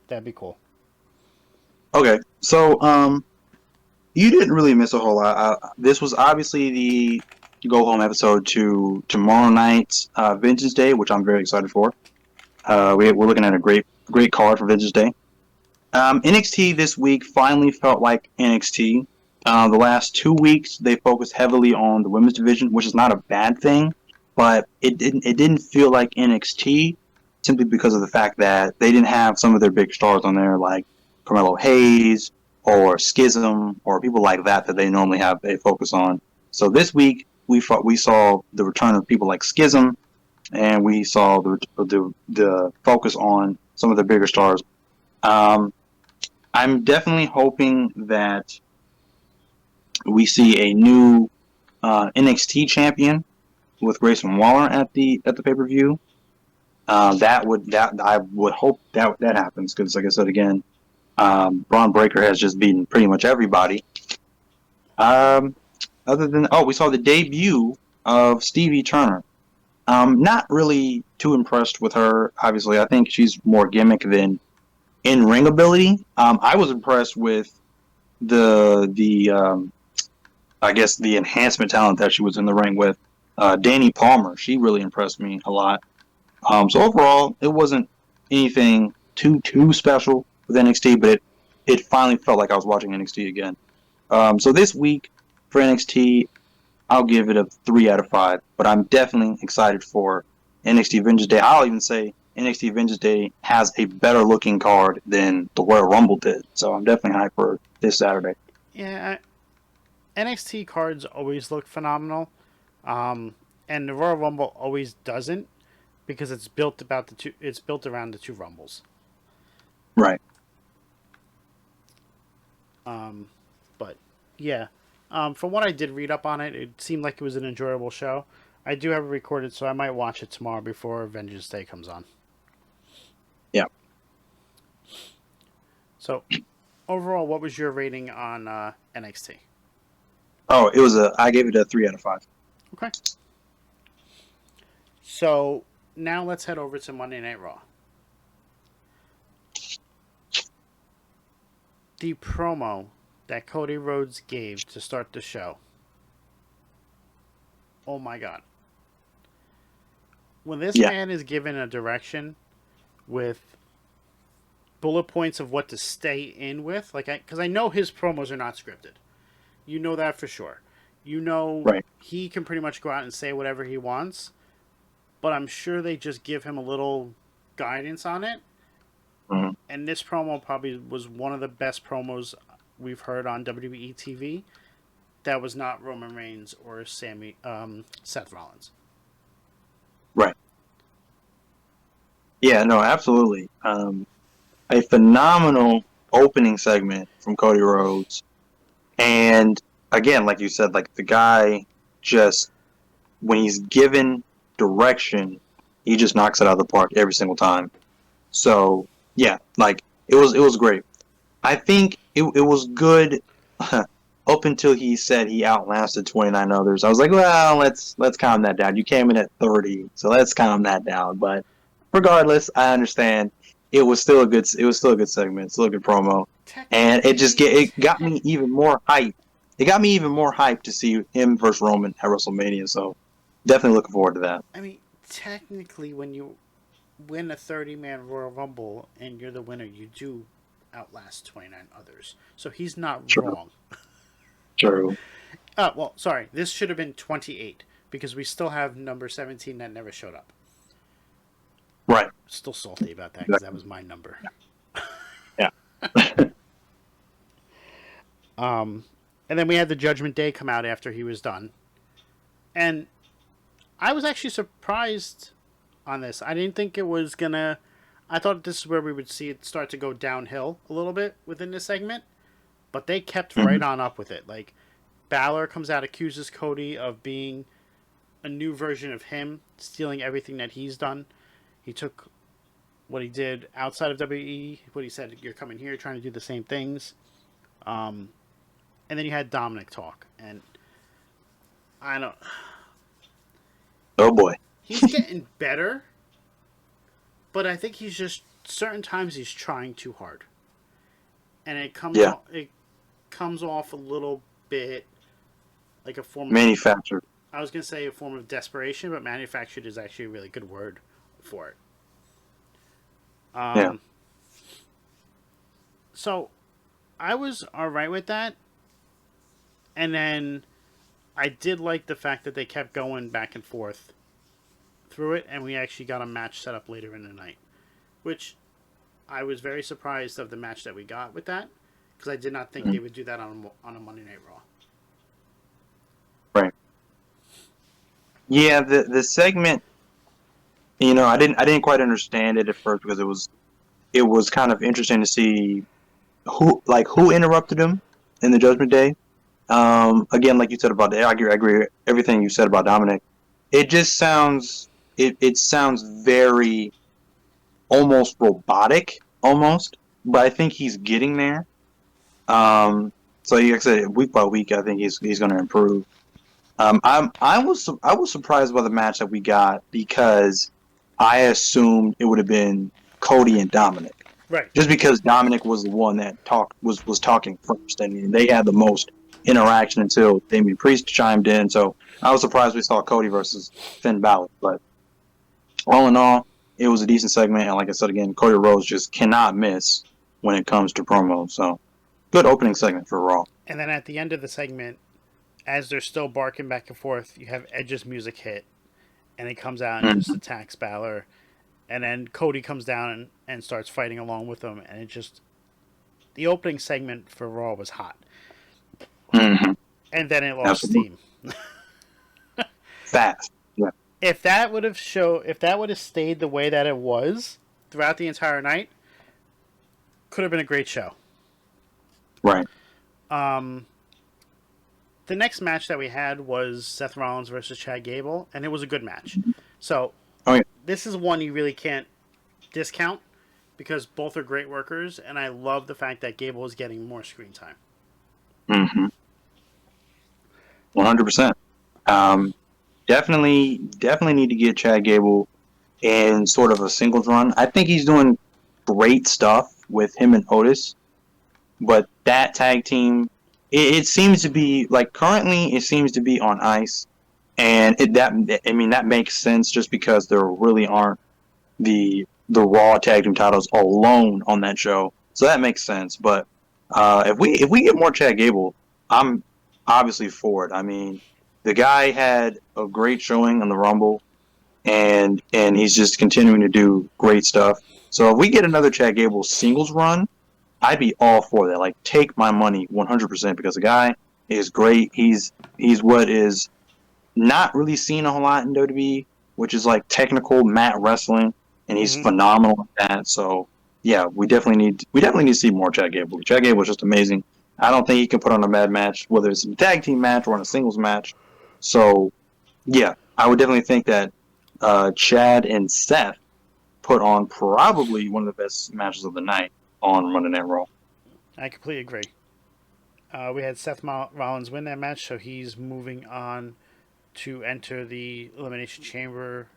Speaker 1: that'd be cool.
Speaker 2: Okay. So, you didn't really miss a whole lot. This was obviously the go home episode to tomorrow night's Vengeance Day, which I'm very excited for. We're looking at a great card for Vengeance Day. NXT this week finally felt like NXT. The last 2 weeks they focused heavily on the women's division, which is not a bad thing, but it didn't feel like NXT simply because of the fact that they didn't have some of their big stars on there like Carmelo Hayes or Schism or people like that they normally have a focus on. So this week we saw the return of people like Schism, and we saw the focus on some of the bigger stars. Um, I'm definitely hoping that we see a new NXT champion with Grayson Waller at the pay per view. That I would hope that happens because, like I said again, Braun Breaker has just beaten pretty much everybody. Um, Other than we saw the debut of Stevie Turner. Not really too impressed with her. Obviously, I think she's more gimmick than in ring ability. I was impressed with the I guess the enhancement talent that she was in the ring with. Danny Palmer, she really impressed me a lot. So overall, it wasn't anything too special with NXT, but it finally felt like I was watching NXT again. So this week for NXT, I'll give it a 3 out of 5. But I'm definitely excited for NXT Vengeance Day. I'll even say NXT Vengeance Day has a better looking card than the Royal Rumble did. So I'm definitely hyped for this Saturday.
Speaker 1: Yeah, NXT cards always look phenomenal, and the Royal Rumble always doesn't because it's built about the two. It's built around the two Rumbles.
Speaker 2: Right.
Speaker 1: But yeah, from what I did read up on it, it seemed like it was an enjoyable show. I do have it recorded, so I might watch it tomorrow before Vengeance Day comes on.
Speaker 2: Yeah.
Speaker 1: So, overall, what was your rating on NXT?
Speaker 2: Oh, I gave it a 3 out of 5.
Speaker 1: Okay. So now let's head over to Monday Night Raw. The promo that Cody Rhodes gave to start the show. Oh my god. When this
Speaker 2: Yeah.
Speaker 1: man is given a direction with bullet points of what to stay in with, because I know his promos are not scripted. You know that for sure. You know
Speaker 2: Right.
Speaker 1: he can pretty much go out and say whatever he wants, but I'm sure they just give him a little guidance on it.
Speaker 2: Mm-hmm.
Speaker 1: And this promo probably was one of the best promos we've heard on WWE TV. That was not Roman Reigns or Seth Rollins.
Speaker 2: Right. Yeah. No. Absolutely. A phenomenal opening segment from Cody Rhodes. And again, like you said, like the guy just when he's given direction, he just knocks it out of the park every single time. So yeah, like it was great. I think it was good up until he said he outlasted 29 others. I was like, well, let's calm that down. You came in at 30, so let's calm that down. But regardless, I understand. It was still a good segment, still a good promo, and it got me even more hype. It got me even more hyped to see him versus Roman at WrestleMania. So definitely looking forward to that.
Speaker 1: I mean, technically, when you win a 30-man Royal Rumble and you're the winner, you do outlast 29 others. So he's not
Speaker 2: True.
Speaker 1: wrong.
Speaker 2: True.
Speaker 1: Well, sorry. This should have been 28 because we still have number 17 that never showed up.
Speaker 2: Right.
Speaker 1: Still salty about that because that was my number.
Speaker 2: Yeah.
Speaker 1: And then we had the Judgment Day come out after he was done. And I was actually surprised on this. I didn't think it was gonna. I thought this is where we would see it start to go downhill a little bit within this segment, but they kept right on up with it. Like Balor comes out, accuses Cody of being a new version of him, stealing everything that he's done. He took what he did outside of WWE. What he said, "You're coming here, trying to do the same things." And then you had Dominic talk, and I don't.
Speaker 2: Oh boy.
Speaker 1: He's getting better, but I think he's just certain times he's trying too hard, and
Speaker 2: Yeah.
Speaker 1: it comes off a little bit like a form of,
Speaker 2: Manufactured.
Speaker 1: I was gonna say a form of desperation, but manufactured is actually a really good word for it.
Speaker 2: Yeah.
Speaker 1: Um, so I was all right with that, and then I did like the fact that they kept going back and forth through it, and we actually got a match set up later in the night, which I was very surprised of the match that we got with that because I did not think
Speaker 2: Mhm.
Speaker 1: they would do that on a Monday Night Raw.
Speaker 2: Right. Yeah. The segment. I didn't quite understand it at first because it was kind of interesting to see who interrupted him in the Judgment Day. Again, like you said about I agree everything you said about Dominic. It just it sounds very almost robotic, almost, but I think he's getting there. Um, so like I said, week by week, I think he's going to improve. I was surprised by the match that we got because I assumed it would have been Cody and Dominic,
Speaker 1: Right.
Speaker 2: just because Dominic was the one that was talking first, and they had the most interaction until Damian Priest chimed in. So I was surprised we saw Cody versus Finn Balor, but all in all, it was a decent segment. And like I said again, Cody Rhodes just cannot miss when it comes to promos. So good opening segment for Raw.
Speaker 1: And then at the end of the segment, as they're still barking back and forth, you have Edge's music hit, and he comes out and just
Speaker 2: Mm-hmm.
Speaker 1: attacks Balor, and then Cody comes down and starts fighting along with him, and it just the opening segment for Raw was hot,
Speaker 2: Mm-hmm.
Speaker 1: and then it lost
Speaker 2: Absolutely
Speaker 1: steam.
Speaker 2: fast. Yeah.
Speaker 1: If that would have stayed the way that it was throughout the entire night, could have been a great show.
Speaker 2: Right.
Speaker 1: Um, the next match that we had was Seth Rollins versus Chad Gable, and it was a good match. So
Speaker 2: Oh yeah.
Speaker 1: this is one you really can't discount because both are great workers, and I love the fact that Gable is getting more screen time.
Speaker 2: Mm-hmm. 100%. Um, definitely need to get Chad Gable in sort of a singles run. I think he's doing great stuff with him and Otis, but that tag team, it seems to be like currently it seems to be on ice, and that makes sense just because there really aren't the Raw tag team titles alone on that show, so that makes sense. But if we get more Chad Gable, I'm obviously for it. I mean, the guy had a great showing on the Rumble, and he's just continuing to do great stuff. So if we get another Chad Gable singles run, I'd be all for that. Like, take my money 100% because the guy is great. He's what is not really seen a whole lot in WWE, which is like technical mat wrestling, and he's
Speaker 1: Mm-hmm.
Speaker 2: phenomenal at that. So yeah, we definitely need to see more Chad Gable. Chad Gable is just amazing. I don't think he can put on a bad match, whether it's a tag team match or in a singles match. So yeah, I would definitely think that Chad and Seth put on probably one of the best matches of the night on Monday Night Raw.
Speaker 1: I completely agree. We had Rollins win that match, so he's moving on to enter the Elimination Chamber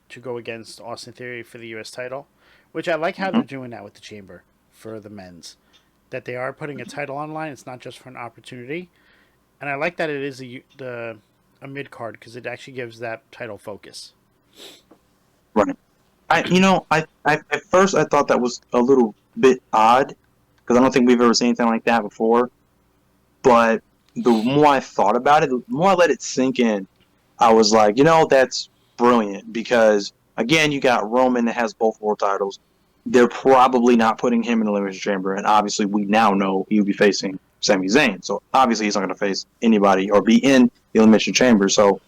Speaker 1: to go against Austin Theory for the U.S. title, which I like how
Speaker 2: Mm-hmm.
Speaker 1: they're doing that with the Chamber for the men's. That they are putting a title online. It's not just for an opportunity, and I like that it is a mid card because it actually gives that title focus.
Speaker 2: Right. I at first I thought that was a little bit odd because I don't think we've ever seen anything like that before. But the more I thought about it, the more I let it sink in, I was like, that's brilliant because again, you got Roman that has both world titles. They're probably not putting him in the Elimination Chamber, and obviously we now know he'll be facing Sami Zayn. So obviously he's not going to face anybody or be in the Elimination Chamber. So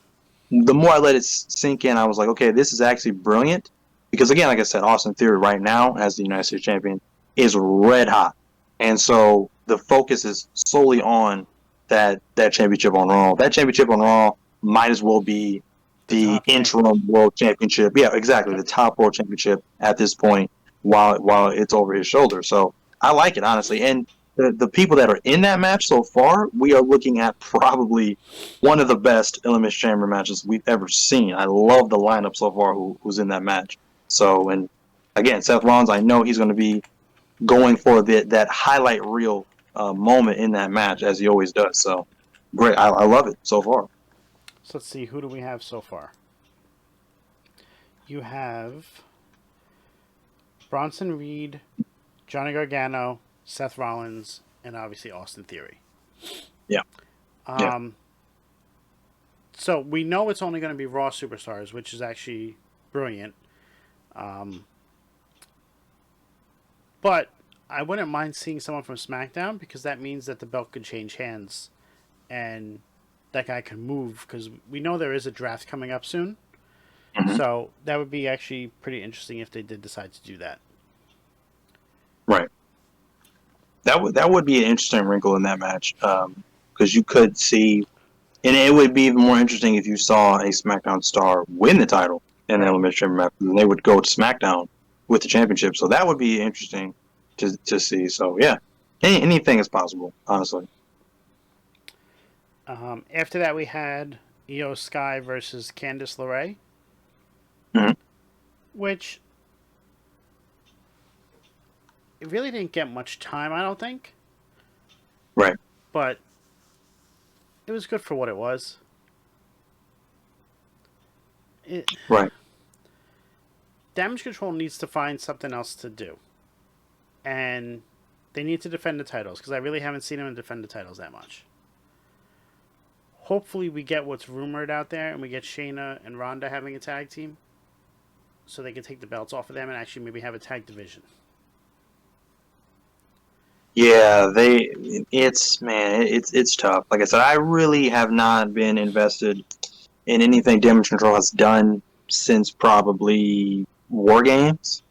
Speaker 2: the more I let it sink in, I was like, okay, this is actually brilliant. Because again, like I said, Austin Theory right now as the United States champion is red hot, and so the focus is solely on that championship on Raw. That championship on Raw might as well be
Speaker 1: The
Speaker 2: the
Speaker 1: top champion.
Speaker 2: interim world championship. Yeah, exactly,
Speaker 1: Yep.
Speaker 2: the top world championship at this point, while it's over his shoulder. So I like it honestly, and the people that are in that match so far, we are looking at probably one of the best Elimination Chamber matches we've ever seen. I love the lineup so far who's in that match. So, and again, Seth Rollins, I know he's going to be going for that highlight reel moment in that match, as he always does. So, great. I love it so far.
Speaker 1: So let's see, who do we have so far? You have Bronson Reed, Johnny Gargano, Seth Rollins, and obviously Austin Theory.
Speaker 2: Yeah.
Speaker 1: So we know it's only going to be Raw superstars, which is actually brilliant. But I wouldn't mind seeing someone from SmackDown, because that means that the belt could change hands and that guy can move, because we know there is a draft coming up soon.
Speaker 2: Mm-hmm.
Speaker 1: So that would be actually pretty interesting if they did decide to do that.
Speaker 2: Right. That would be an interesting wrinkle in that match, because you could see, and it would be even more interesting if you saw a SmackDown star win the title in an Elimination Chamber match, and they would go to SmackDown with the championship. So that would be interesting to see. So yeah, anything is possible, honestly.
Speaker 1: After that, we had Io Sky versus Candice LeRae,
Speaker 2: Mm-hmm.
Speaker 1: which it really didn't get much time, I don't think.
Speaker 2: Right.
Speaker 1: But it was good for what it was.
Speaker 2: Right.
Speaker 1: Damage Control needs to find something else to do. And they need to defend the titles, because I really haven't seen them defend the titles that much. Hopefully we get what's rumored out there, and we get Shayna and Ronda having a tag team, so they can take the belts off of them and actually maybe have a tag division.
Speaker 2: Yeah, it's tough. Like I said, I really have not been invested in anything Damage Control has done since probably War Games.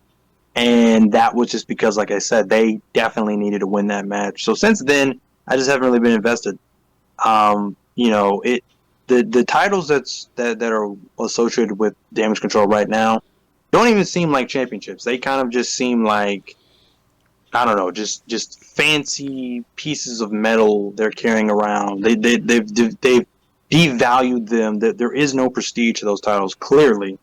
Speaker 2: And that was just because, like I said, they definitely needed to win that match. So since then, I just haven't really been invested. The titles that are associated with Damage Control right now don't even seem like championships. They kind of just seem like, I don't know, just fancy pieces of metal they're carrying around. They've devalued them. That there is no prestige to those titles, clearly.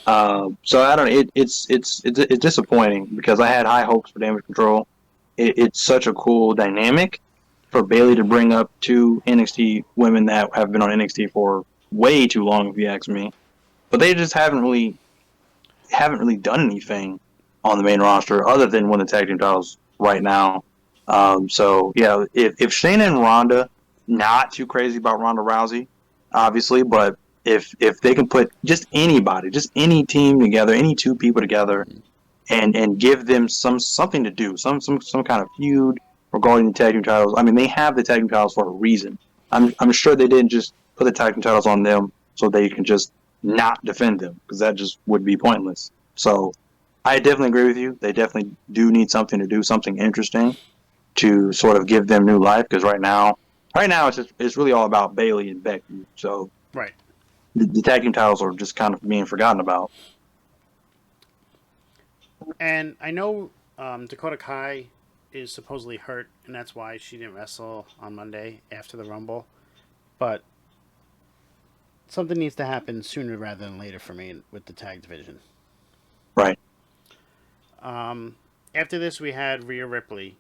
Speaker 2: So I don't know. It's disappointing, because I had high hopes for Damage Control. It's such a cool dynamic for Bayley to bring up two NXT women that have been on NXT for way too long, if you ask me. But they just haven't really done anything on the main roster other than win the tag team titles right now. So yeah, if Shayna and Ronda, not too crazy about Ronda Rousey, obviously, but if they can put just anybody, just any team together, any two people together, and give them something to do, some kind of feud regarding the tag team titles. I mean, they have the tag team titles for a reason. I'm sure they didn't just put the tag team titles on them so they can just not defend them, because that just would be pointless. So I definitely agree with you. They definitely do need something to do, something interesting to sort of give them new life, because right now it's really all about Bayley and Becky. So
Speaker 1: right.
Speaker 2: The tag team titles are just kind of being forgotten about.
Speaker 1: And I know Dakota Kai is supposedly hurt, and that's why she didn't wrestle on Monday after the Rumble. But something needs to happen sooner rather than later for me with the tag division.
Speaker 2: Right.
Speaker 1: After this, we had Rhea Ripley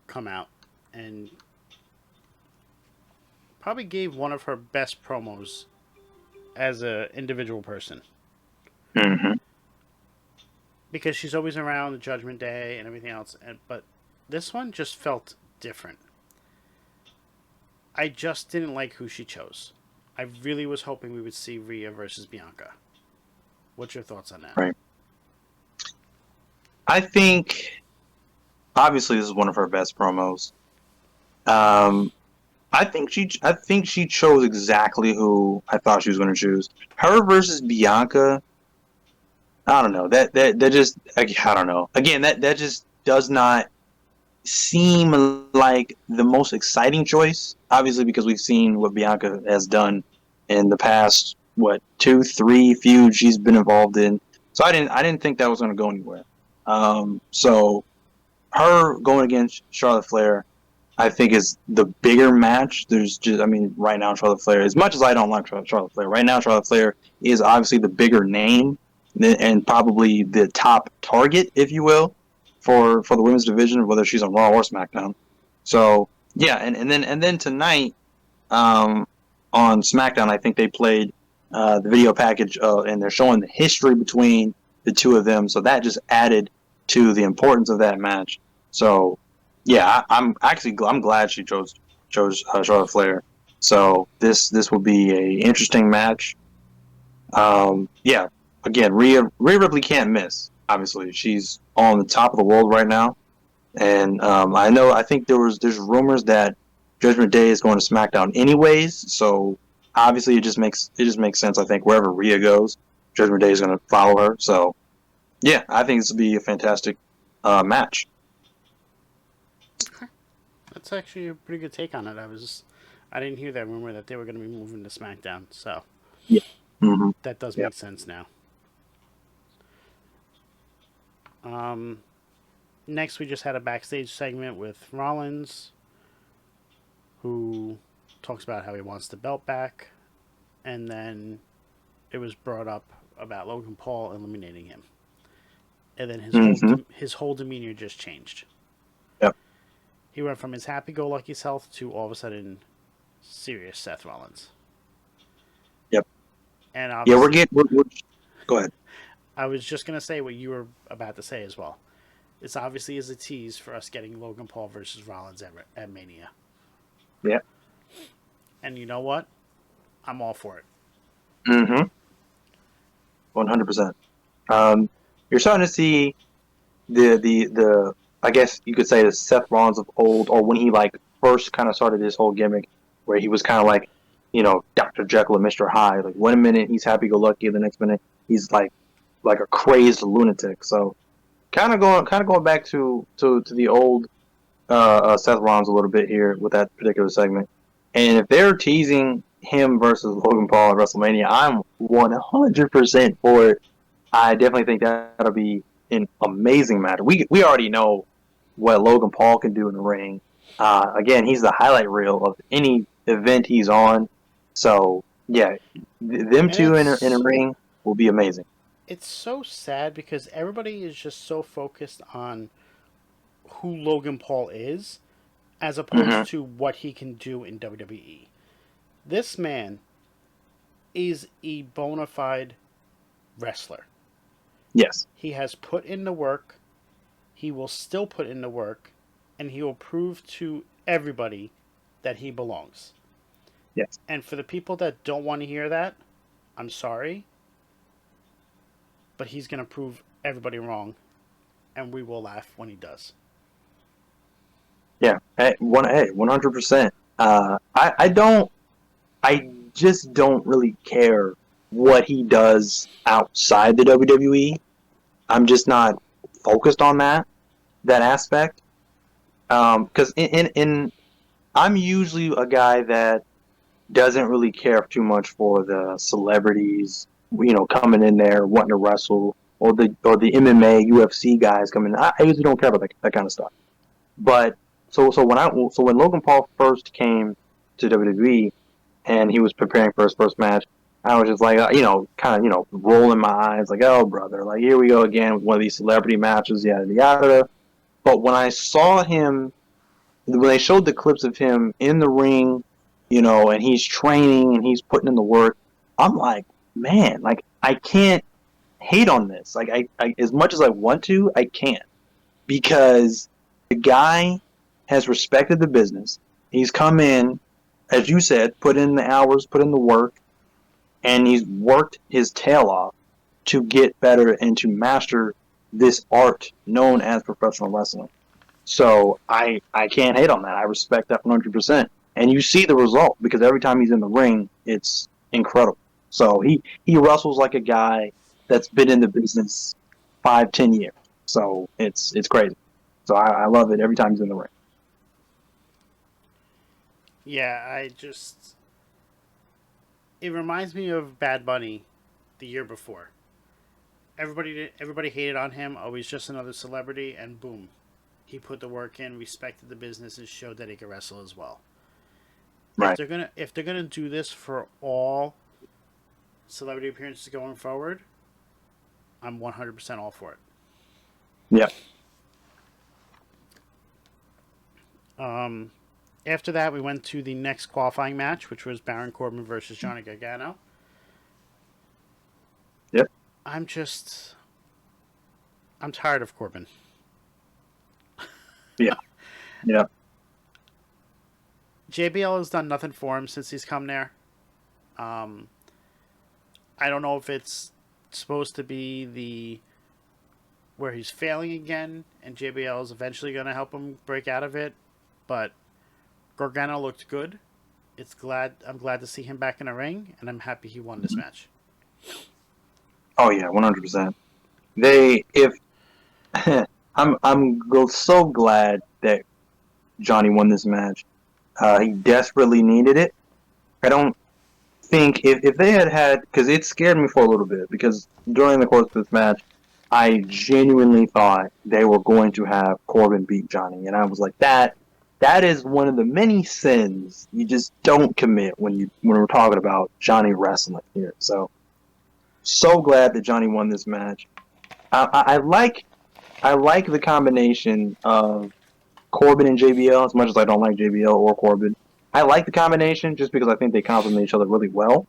Speaker 1: come out and probably gave one of her best promos as an individual person.
Speaker 2: Mm-hmm.
Speaker 1: Because she's always around the Judgment Day and everything else. But this one just felt different. I just didn't like who she chose. I really was hoping we would see Rhea versus Bianca. What's your thoughts on that?
Speaker 2: Right. I think, obviously, this is one of her best promos. I think she chose exactly who I thought she was going to choose. Her versus Bianca. I don't know. That just, I don't know. Again, that just does not seem like the most exciting choice. Obviously, because we've seen what Bianca has done in the past, 2-3 feuds she's been involved in. So I didn't think that was going to go anywhere. So her going against Charlotte Flair, I think is the bigger match. There's just, I mean, right now Charlotte Flair, as much as I don't like Charlotte Flair, right now Charlotte Flair is obviously the bigger name and probably the top target, if you will, for the women's division, whether she's on Raw or SmackDown. So yeah, and then tonight on SmackDown, I think they played the video package, and they're showing the history between the two of them. So that just added to the importance of that match. So yeah, I'm glad she chose Charlotte Flair. So this will be a interesting match. Yeah, again, Rhea Ripley can't miss. Obviously, she's on the top of the world right now, and I think there's rumors that Judgment Day is going to SmackDown anyways. So obviously, it just makes sense. I think wherever Rhea goes, Judgment Day is going to follow her. So yeah, I think this will be a fantastic match.
Speaker 1: That's actually a pretty good take on it. I didn't hear that rumor that they were going to be moving to SmackDown, so
Speaker 2: Yeah. Mm-hmm.
Speaker 1: that does
Speaker 2: Yeah.
Speaker 1: make sense now. Um, Next, we just had a backstage segment with Rollins, who talks about how he wants the belt back, and then it was brought up about Logan Paul eliminating him, and then
Speaker 2: Mm-hmm.
Speaker 1: his whole demeanor just changed.
Speaker 2: Yep.
Speaker 1: He went from his happy-go-lucky self to all of a sudden serious Seth Rollins,
Speaker 2: Yep.
Speaker 1: and
Speaker 2: Yeah, we're
Speaker 1: obviously,
Speaker 2: getting. Go ahead.
Speaker 1: I was just gonna say what you were about to say as well. This obviously is a tease for us getting Logan Paul versus Rollins at Mania,
Speaker 2: Yeah.
Speaker 1: and you know what? I'm all for it.
Speaker 2: Mm-hmm. 100%. Um, you're starting to see the I guess you could say the Seth Rollins of old, or when he like first kind of started this whole gimmick, where he was kind of like, Dr. Jekyll and Mr. Hyde. Like one minute he's happy-go-lucky, the next minute he's like a crazed lunatic. So kind of going back to the old Seth Rollins a little bit here with that particular segment. And if they're teasing him versus Logan Paul at WrestleMania, I'm 100% for it. I definitely think that'll be an amazing match. We already know what Logan Paul can do in the ring. Again, he's the highlight reel of any event he's on. So yeah, them
Speaker 1: And
Speaker 2: two in a ring will be amazing.
Speaker 1: it's so sad because everybody is just so focused on who Logan Paul is as
Speaker 2: Mm-hmm.
Speaker 1: opposed to what he can do in WWE. This man is a bona fide wrestler.
Speaker 2: Yes.
Speaker 1: He has put in the work, he will still put in the work, and he will prove to everybody that he belongs.
Speaker 2: Yes.
Speaker 1: And for the people that don't want to hear that, I'm sorry, but he's going to prove everybody wrong, and we will laugh when he does.
Speaker 2: Yeah. Hey, 100%. I just don't really care what he does outside the WWE. I'm just not focused on that aspect. Because in I'm usually a guy that doesn't really care too much for the celebrities, coming in there wanting to wrestle, or the MMA UFC guys coming in. I usually don't care about that kind of stuff. But so when Logan Paul first came to WWE and he was preparing for his first match, I was just like, kind of, rolling my eyes, like, oh, brother, like, here we go again with one of these celebrity matches, yada, yada. But when they showed the clips of him in the ring, and he's training and he's putting in the work, I'm like, man, like, I can't hate on this. Like, I as much as I want to, I can't because the guy has respected the business. He's come in, as you said, put in the hours, put in the work, and he's worked his tail off to get better and to master this art known as professional wrestling. So I can't hate on that. I respect that 100%. And you see the result because every time he's in the ring, it's incredible. So he wrestles like a guy that's been in the business 5, 10 years. So it's crazy. So I love it every time he's in the ring.
Speaker 1: Yeah, it reminds me of Bad Bunny the year before. Everybody hated on him. Oh, he's just another celebrity, and boom, he put the work in, respected the business, and showed that he could wrestle as well.
Speaker 2: Right.
Speaker 1: If they're gonna do this for all celebrity appearances going forward, I'm 100% all for it.
Speaker 2: Yeah.
Speaker 1: After that, we went to the next qualifying match, which was Baron Corbin versus Johnny Gargano.
Speaker 2: Yep.
Speaker 1: I'm tired of Corbin.
Speaker 2: Yeah. Yeah.
Speaker 1: JBL has done nothing for him since he's come there. I don't know if it's supposed to be where he's failing again, and JBL is eventually going to help him break out of it. But Gargano looked good. I'm glad to see him back in the ring, and I'm happy he won this match.
Speaker 2: Oh yeah, 100%. If I'm so glad that Johnny won this match. He desperately needed it. I don't think if they had because it scared me for a little bit because during the course of this match, I genuinely thought they were going to have Corbin beat Johnny, and I was like that is one of the many sins you just don't commit when we're talking about Johnny wrestling here. So glad that Johnny won this match. I like the combination of Corbin and JBL as much as I don't like JBL or Corbin. I like the combination just because I think they complement each other really well,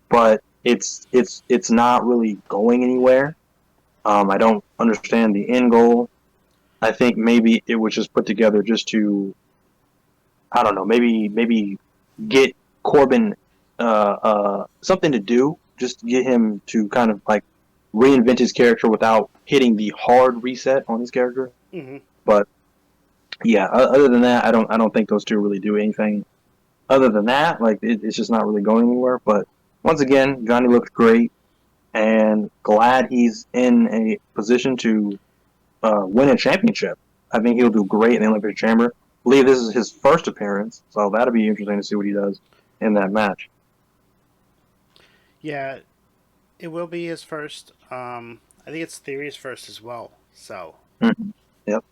Speaker 2: but it's not really going anywhere. I don't understand the end goal. I think maybe it was just put together just to, I don't know, maybe get Corbin something to do, just to get him to kind of like reinvent his character without hitting the hard reset on his character.
Speaker 1: Mm-hmm.
Speaker 2: But yeah, other than that, I don't think those two really do anything. Other than that, like it's just not really going anywhere. But once again, Johnny looks great, and glad he's in a position to win a championship. I think he'll do great in the Olympic Chamber. I believe this is his first appearance, so that'll be interesting to see what he does in that match.
Speaker 1: Yeah, it will be his first. I think it's Theory's first as well. So,
Speaker 2: Mm-hmm. Yep.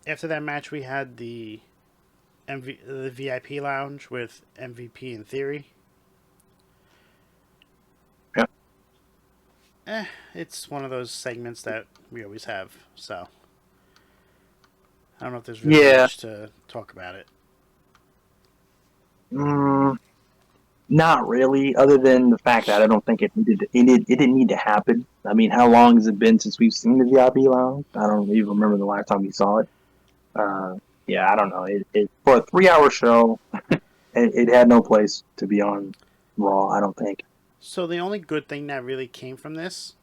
Speaker 1: after that match, we had the the VIP lounge with MVP and Theory.
Speaker 2: Yep.
Speaker 1: It's one of those segments that we always have. So, I don't know if there's really
Speaker 2: Yeah.
Speaker 1: much to talk about it.
Speaker 2: Not really, other than the fact that I don't think it didn't need to happen. I mean, how long has it been since we've seen the VIP lounge? I don't even remember the last time we saw it. Uh, yeah, I don't know. It for a 3 hour show, it had no place to be on Raw. I don't think.
Speaker 1: So the only good thing that really came from this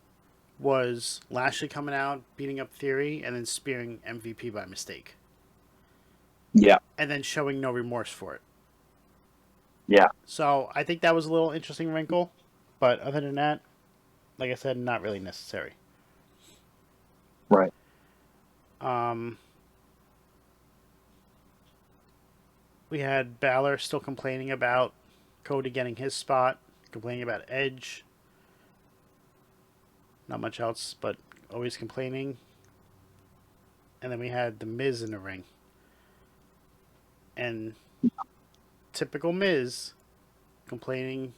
Speaker 1: was Lashley coming out, beating up Theory, and then spearing MVP by mistake.
Speaker 2: Yeah,
Speaker 1: And then showing no remorse for it.
Speaker 2: yeah,
Speaker 1: So I think that was a little interesting wrinkle. But other than that, like I said, not really necessary.
Speaker 2: right.
Speaker 1: We had Balor still complaining about Cody getting his spot, complaining about Edge. Not much else, but always complaining. And then we had The Miz in the ring. And typical Miz complaining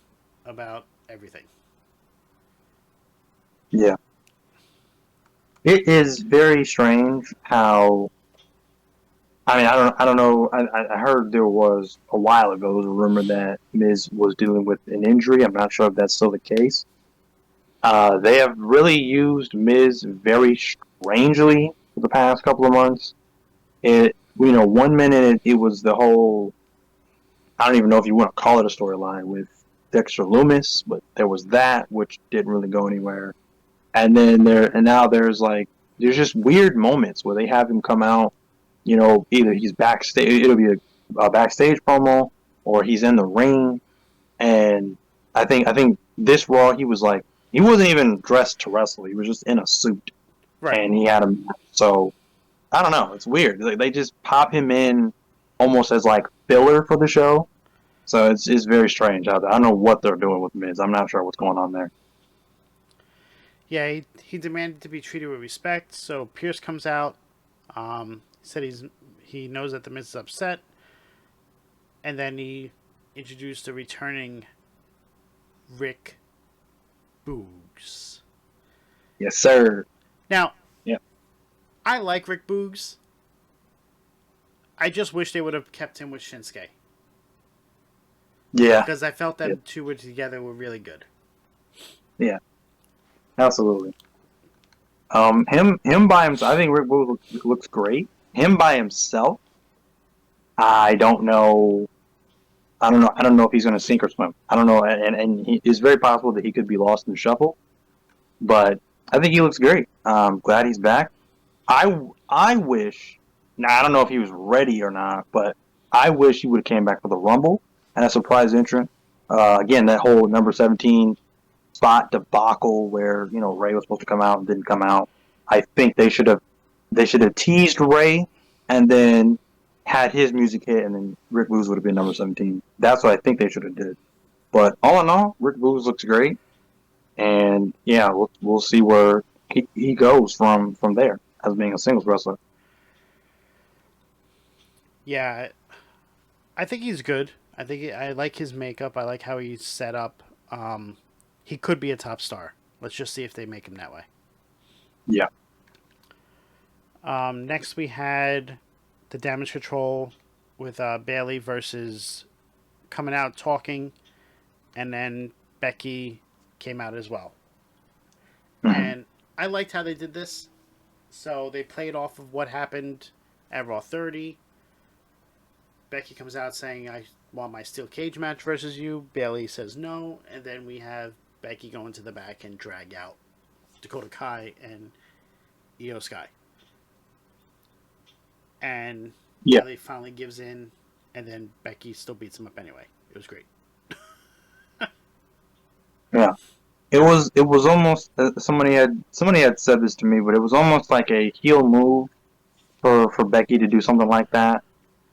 Speaker 1: about everything.
Speaker 2: Yeah, it is very strange how. I mean, I don't know. I heard there was a while ago there was a rumor that Miz was dealing with an injury. I'm not sure if that's still the case. They have really used Miz very strangely for the past couple of months. One minute it was the whole. I don't even know if you want to call it a storyline with Dexter Loomis, but there was that which didn't really go anywhere. And then now there's just weird moments where they have him come out. Either he's backstage, it'll be a backstage promo, or he's in the ring. And I think this Raw, he wasn't even dressed to wrestle. He was just in a suit,
Speaker 1: Right.
Speaker 2: and he had him. So I don't know. It's weird. They just pop him in almost as like filler for the show. So it's very strange out there. I don't know what they're doing with Miz. I'm not sure what's going on there.
Speaker 1: Yeah, he demanded to be treated with respect. So Pierce comes out, said he knows that the Miz is upset, and then he introduced the returning Rick Boogs.
Speaker 2: Yes, sir.
Speaker 1: Now,
Speaker 2: Yeah.
Speaker 1: I like Rick Boogs. I just wish they would have kept him with Shinsuke
Speaker 2: Yeah.
Speaker 1: because I felt
Speaker 2: Yeah.
Speaker 1: them two were together were really good.
Speaker 2: Yeah. Absolutely. Him by himself. I think Rick Boogs looks great. Him by himself. I don't know. I don't know. I don't know if he's going to sink or swim. I don't know. It's very possible that he could be lost in the shuffle. But I think he looks great. Glad he's back. I wish. Now I don't know if he was ready or not, but I wish he would have came back for the Rumble and a surprise entrant. Again, that whole number 17 spot debacle where Ray was supposed to come out and didn't come out. I think they should have teased Ray and then had his music hit, and then Rick Boogs would have been number 17. That's what I think they should have did. But all in all, Rick Boogs looks great, and yeah, we'll see where he goes from there as being a singles wrestler.
Speaker 1: Yeah, I think he's good. I like his makeup. I like how he's set up. He could be a top star. Let's just see if they make him that way.
Speaker 2: Yeah.
Speaker 1: Next, we had the Damage Control with Bailey versus coming out talking, and then Becky came out as well.
Speaker 2: Mm-hmm.
Speaker 1: And I liked how they did this. So they played off of what happened at Raw 30. Becky comes out saying, I want my steel cage match versus you. Bailey says no. And then we have Becky go into the back and drag out Dakota Kai and Io Sky. And
Speaker 2: Yeah.
Speaker 1: Bailey finally gives in, and then Becky still beats him up anyway. It was great.
Speaker 2: Yeah. It was almost somebody had said this to me, but it was almost like a heel move for Becky to do something like that.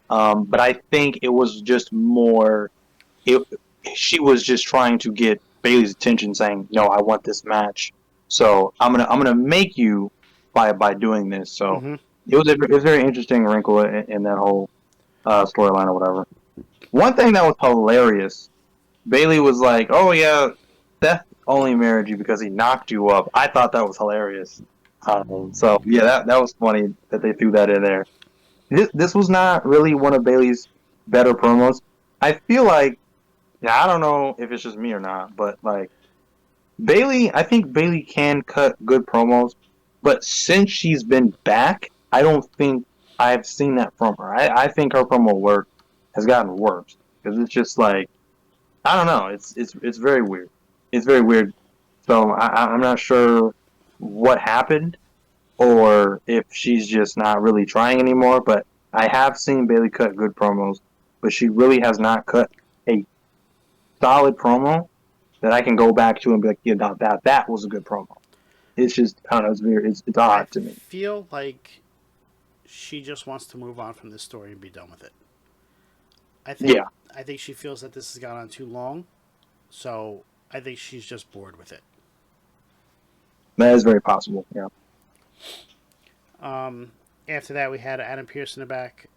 Speaker 2: But I think it was just more. It, she was just trying to get Bailey's attention, saying, "No, I want this match. So I'm gonna make you by doing this." So
Speaker 1: Mm-hmm.
Speaker 2: it was a very interesting wrinkle in that whole storyline or whatever. One thing that was hilarious, Bailey was like, "Oh yeah, Seth only married you because he knocked you up." I thought that was hilarious. So yeah, that was funny that they threw that in there. This was not really one of Bailey's better promos. I feel like, yeah, I don't know if it's just me or not, but like I think Bailey can cut good promos, but since she's been back, I don't think I've seen that from her. I think her promo work has gotten worse because it's just like I don't know. It's very weird. It's very weird. So I'm not sure what happened or if she's just not really trying anymore. But I have seen Bailey cut good promos, but she really has not cut a solid promo that I can go back to and be like, yeah, that was a good promo. It's just I don't know. It's weird. It's
Speaker 1: I
Speaker 2: odd to me.
Speaker 1: feel like she just wants to move on from this story and be done with it. I think
Speaker 2: Yeah,
Speaker 1: I think she feels that this has gone on too long, so I think she's just bored with it.
Speaker 2: that is very possible. Yeah.
Speaker 1: Um, After that, we had Adam Pearce in the back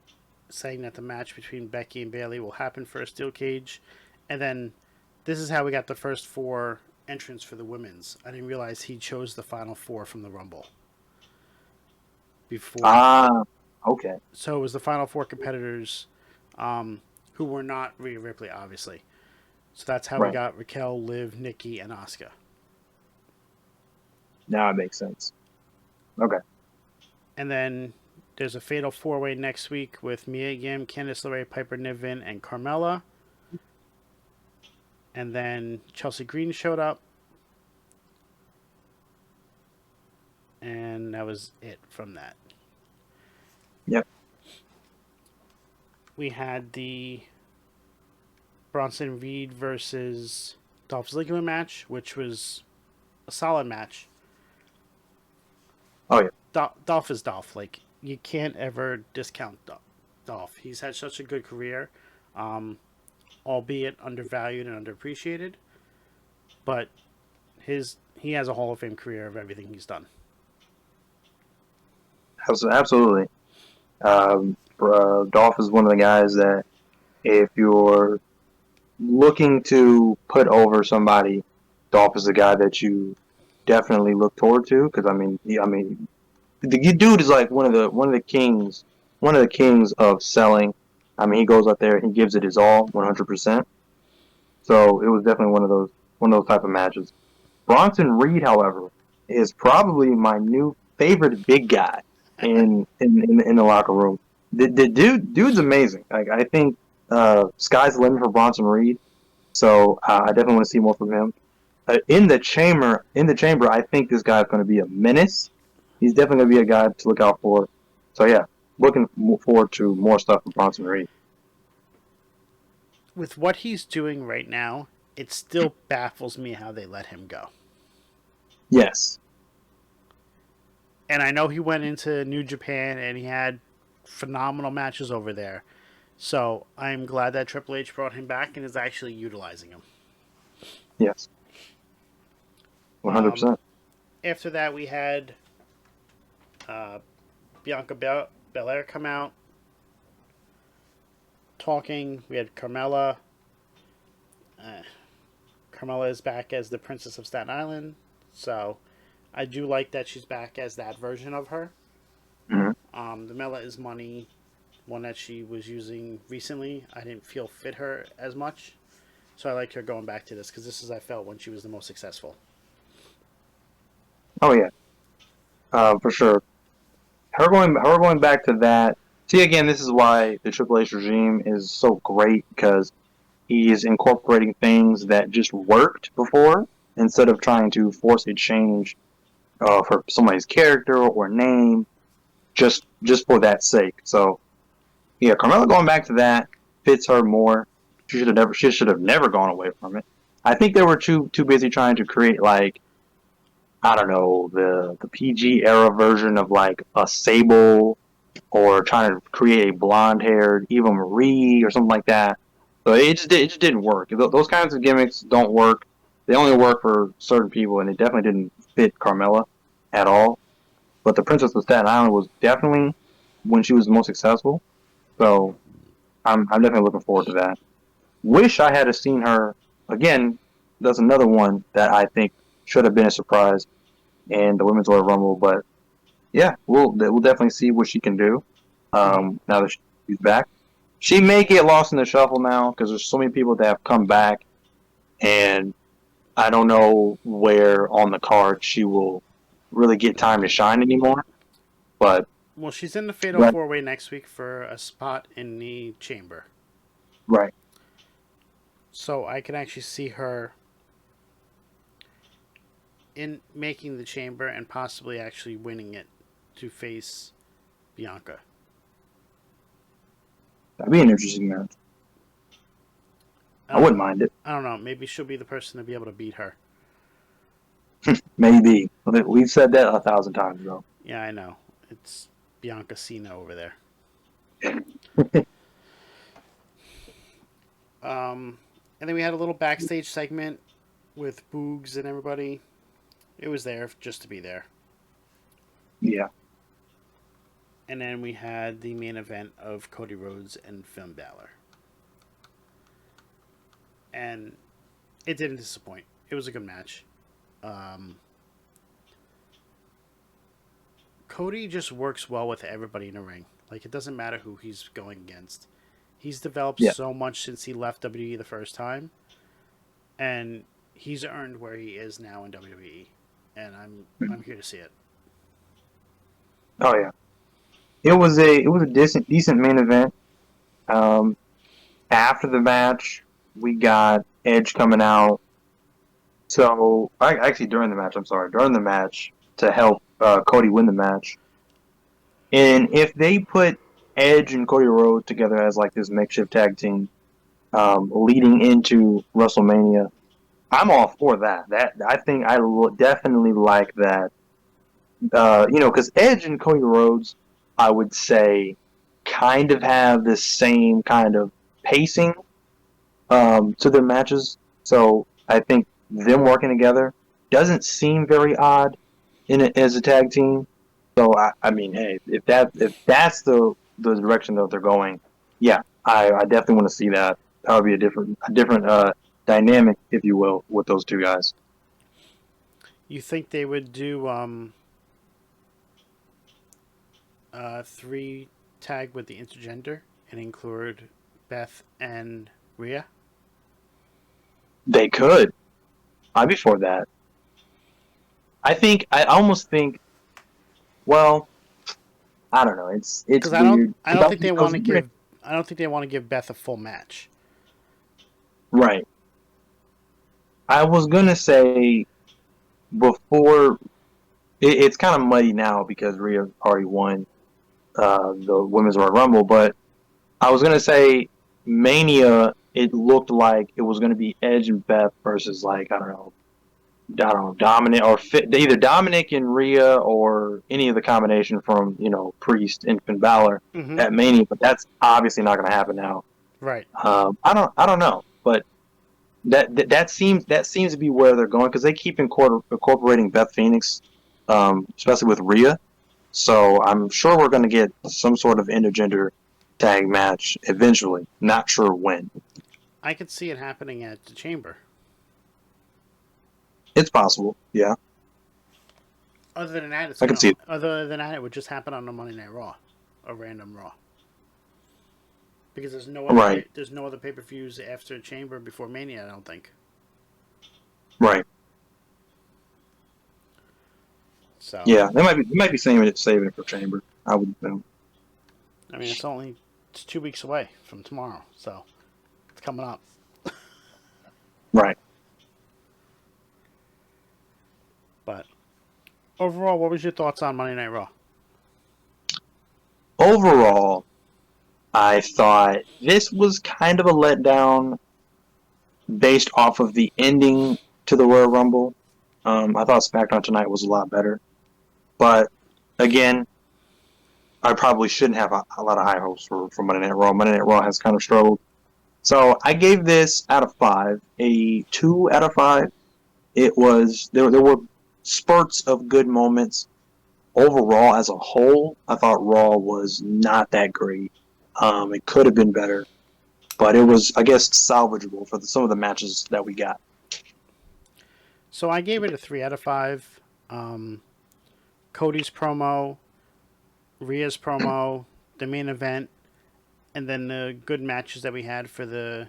Speaker 1: saying that the match between Becky and Bailey will happen for a steel cage, and then this is how we got the first four entrants for the women's. I didn't realize he chose the final four from the Rumble before.
Speaker 2: Ah, okay.
Speaker 1: So it was the final four competitors who were not Rhea Ripley, obviously. So that's how we
Speaker 2: Right.
Speaker 1: got Raquel, Liv, Nikki, and Asuka.
Speaker 2: Now it makes sense. Okay.
Speaker 1: And then there's a fatal four-way next week with Mia Yim, Candice LeRae, Piper Niven, and Carmella. And then Chelsea Green showed up. And that was it from that.
Speaker 2: Yep.
Speaker 1: We had the Bronson Reed versus Dolph Ziggler match, which was a solid match.
Speaker 2: Oh yeah.
Speaker 1: Dolph is Dolph. Like, you can't ever discount Dolph. He's had such a good career, albeit undervalued and underappreciated. But he has a Hall of Fame career of everything he's done.
Speaker 2: Absolutely. Dolph is one of the guys that if you're looking to put over somebody, Dolph is the guy that you definitely look toward to. Because the dude is like one of the kings of selling. I mean, he goes out there, he gives it his all, 100%. So it was definitely one of those type of matches. Bronson Reed, however, is probably my new favorite big guy in the locker room. The dude's amazing. I think sky's the limit for Bronson Reed. So I definitely want to see more from him. In the chamber, I think this guy's going to be a menace. He's definitely going to be a guy to look out for. So yeah, looking forward to more stuff from Bronson Reed.
Speaker 1: With what he's doing right now, it still baffles me how they let him go.
Speaker 2: Yes.
Speaker 1: And I know he went into New Japan and he had phenomenal matches over there. So I'm glad that Triple H brought him back and is actually utilizing him.
Speaker 2: Yes. 100%.
Speaker 1: After that, we had Bianca Belair come out talking. We had Carmella. Carmella is back as the Princess of Staten Island. So I do like that she's back as that version of her.
Speaker 2: Mm-hmm.
Speaker 1: The Mela is Money, one that she was using recently, I didn't feel fit her as much. So I like her going back to this because this is, I felt, when she was the most successful.
Speaker 2: Oh yeah, for sure. Her going back to that. See, again, this is why the Triple H regime is so great because he is incorporating things that just worked before instead of trying to force a change for somebody's character or name just for that sake. So yeah, Carmella going back to that fits her more. She should have never gone away from it. I think they were too busy trying to create like I don't know the PG era version of like a Sable or trying to create a blonde haired Eva Marie or something like that. So it just didn't work. Those kinds of gimmicks don't work. They only work for certain people, and it definitely didn't fit Carmella at all. But the Princess of Staten Island was definitely when she was the most successful. So I'm definitely looking forward to that. Wish I had seen her again. That's another one that I think should have been a surprise in the Women's Royal Rumble. But yeah, we'll definitely see what she can do now that she's back. She may get lost in the shuffle now because there's so many people that have come back, and I don't know where on the card she will really get time to shine anymore. But
Speaker 1: Well, she's in the Fatal
Speaker 2: but
Speaker 1: 4-Way next week for a spot in the Chamber.
Speaker 2: right,
Speaker 1: So I can actually see her in making the Chamber and possibly actually winning it to face Bianca.
Speaker 2: that'd be an interesting match. I wouldn't mind it.
Speaker 1: I don't know. Maybe she'll be the person to be able to beat her.
Speaker 2: Maybe we've said that 1,000 times though.
Speaker 1: Yeah, I know. It's Bianca Cena over there. And then we had a little backstage segment with Boogs and everybody. It was there just to be there.
Speaker 2: Yeah.
Speaker 1: And then we had the main event of Cody Rhodes and Finn Balor. And it didn't disappoint. It was a good match. Cody just works well with everybody in the ring. Like, it doesn't matter who he's going against. He's developed so much since he left WWE the first time. And he's earned where he is now in WWE. And I'm here to see it.
Speaker 2: Oh yeah. It was a decent main event. After the match, we got Edge coming out. So actually during the match, I'm sorry, during the match to help Cody win the match. And if they put Edge and Cody Rhodes together as like this makeshift tag team, leading into WrestleMania, I'm all for that. That I think I definitely like that. Because Edge and Cody Rhodes, I would say, kind of have the same kind of pacing to their matches. So I think them working together doesn't seem very odd in it as a tag team. So I mean, hey, if that's the direction that they're going, yeah, I definitely want to see that. That would be a different dynamic, if you will, with those two guys.
Speaker 1: You think they would do 3 tag with the intergender and include Beth and Rhea?
Speaker 2: They could. I'd be for that. I almost think. Well, I don't know. It's
Speaker 1: Because I don't
Speaker 2: weird.
Speaker 1: I don't think they want to
Speaker 2: Because
Speaker 1: give I don't think they want to give Beth a full match.
Speaker 2: right. I was gonna say before it's kind of muddy now because Rhea already won the women's Royal Rumble, but I was gonna say Mania. It looked like it was gonna be Edge and Beth versus like I don't know Dominic or either Dominic and Rhea or any of the combination from Priest and Finn Balor
Speaker 1: Mm-hmm.
Speaker 2: at Mania, but that's obviously not gonna happen now.
Speaker 1: Right.
Speaker 2: I don't know, but that seems to be where they're going because they keep incorporating Beth Phoenix, especially with Rhea. So I'm sure we're going to get some sort of intergender tag match eventually. Not sure when.
Speaker 1: I could see it happening at the Chamber.
Speaker 2: It's possible. Yeah,
Speaker 1: Other than that, it's
Speaker 2: I can
Speaker 1: gonna.
Speaker 2: see it.
Speaker 1: Other than that, it would just happen on a Monday Night Raw, a random Raw, because
Speaker 2: Right,
Speaker 1: there's no other pay-per-views after Chamber before Mania. I don't think
Speaker 2: right.
Speaker 1: so.
Speaker 2: Yeah, they might be saving it for Chamber. I would think.
Speaker 1: I mean, it's 2 weeks away from tomorrow, so it's coming up.
Speaker 2: Right.
Speaker 1: But overall, what was your thoughts on Monday Night Raw?
Speaker 2: Overall, I thought this was kind of a letdown based off of the ending to the Royal Rumble. I thought SmackDown tonight was a lot better. But again, I probably shouldn't have a lot of high hopes for Monday Night Raw. Monday Night Raw has kind of struggled. So I gave this out of 5 a 2 out of 5. It was there were spurts of good moments. Overall, as a whole, I thought Raw was not that great. It could have been better, but it was, I guess, salvageable for some of the matches that we got.
Speaker 1: So I gave it a 3 out of 5. Cody's promo, Rhea's promo, the main event, and then the good matches that we had for the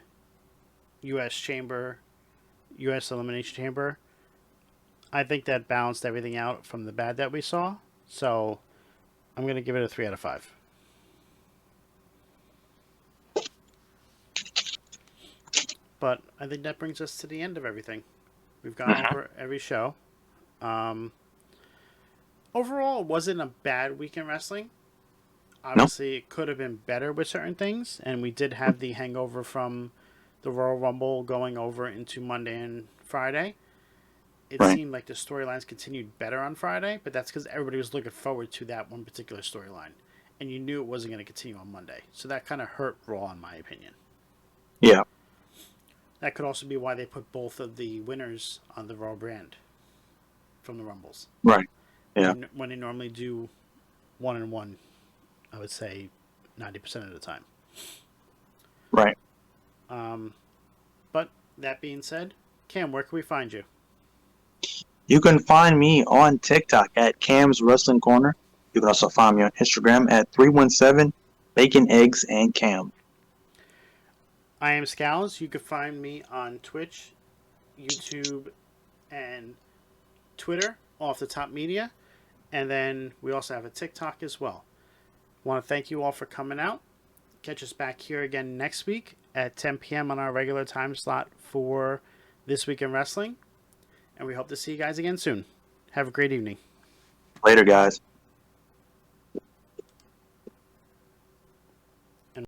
Speaker 1: U.S. Chamber, U.S. Elimination Chamber. I think that balanced everything out from the bad that we saw. So I'm going to give it a 3 out of 5. But I think that brings us to the end of everything. We've gone over every show. Um, Overall, it wasn't a bad week in wrestling.
Speaker 2: No,
Speaker 1: Obviously, it could have been better with certain things, and we did have the hangover from the Royal Rumble going over into Monday and Friday. It
Speaker 2: right.
Speaker 1: seemed like the storylines continued better on Friday, but that's because everybody was looking forward to that one particular storyline, and you knew it wasn't going to continue on Monday. So that kind of hurt Raw, in my opinion.
Speaker 2: Yeah,
Speaker 1: That could also be why they put both of the winners on the Raw brand from the Rumbles.
Speaker 2: right. Yeah,
Speaker 1: When they normally do 1-1, I would say 90% of the time.
Speaker 2: right.
Speaker 1: But that being said, Cam, where can we find you?
Speaker 2: You can find me on TikTok at Cam's Wrestling Corner. You can also find me on Instagram at 317 Bacon, Eggs, and Cam.
Speaker 1: I am Scowls. You can find me on Twitch, YouTube, and Twitter, off the top media. And then we also have a TikTok as well. Want to thank you all for coming out. Catch us back here again next week at 10 p.m. on our regular time slot for This Week in Wrestling. And we hope to see you guys again soon. Have a great evening.
Speaker 2: Later, guys.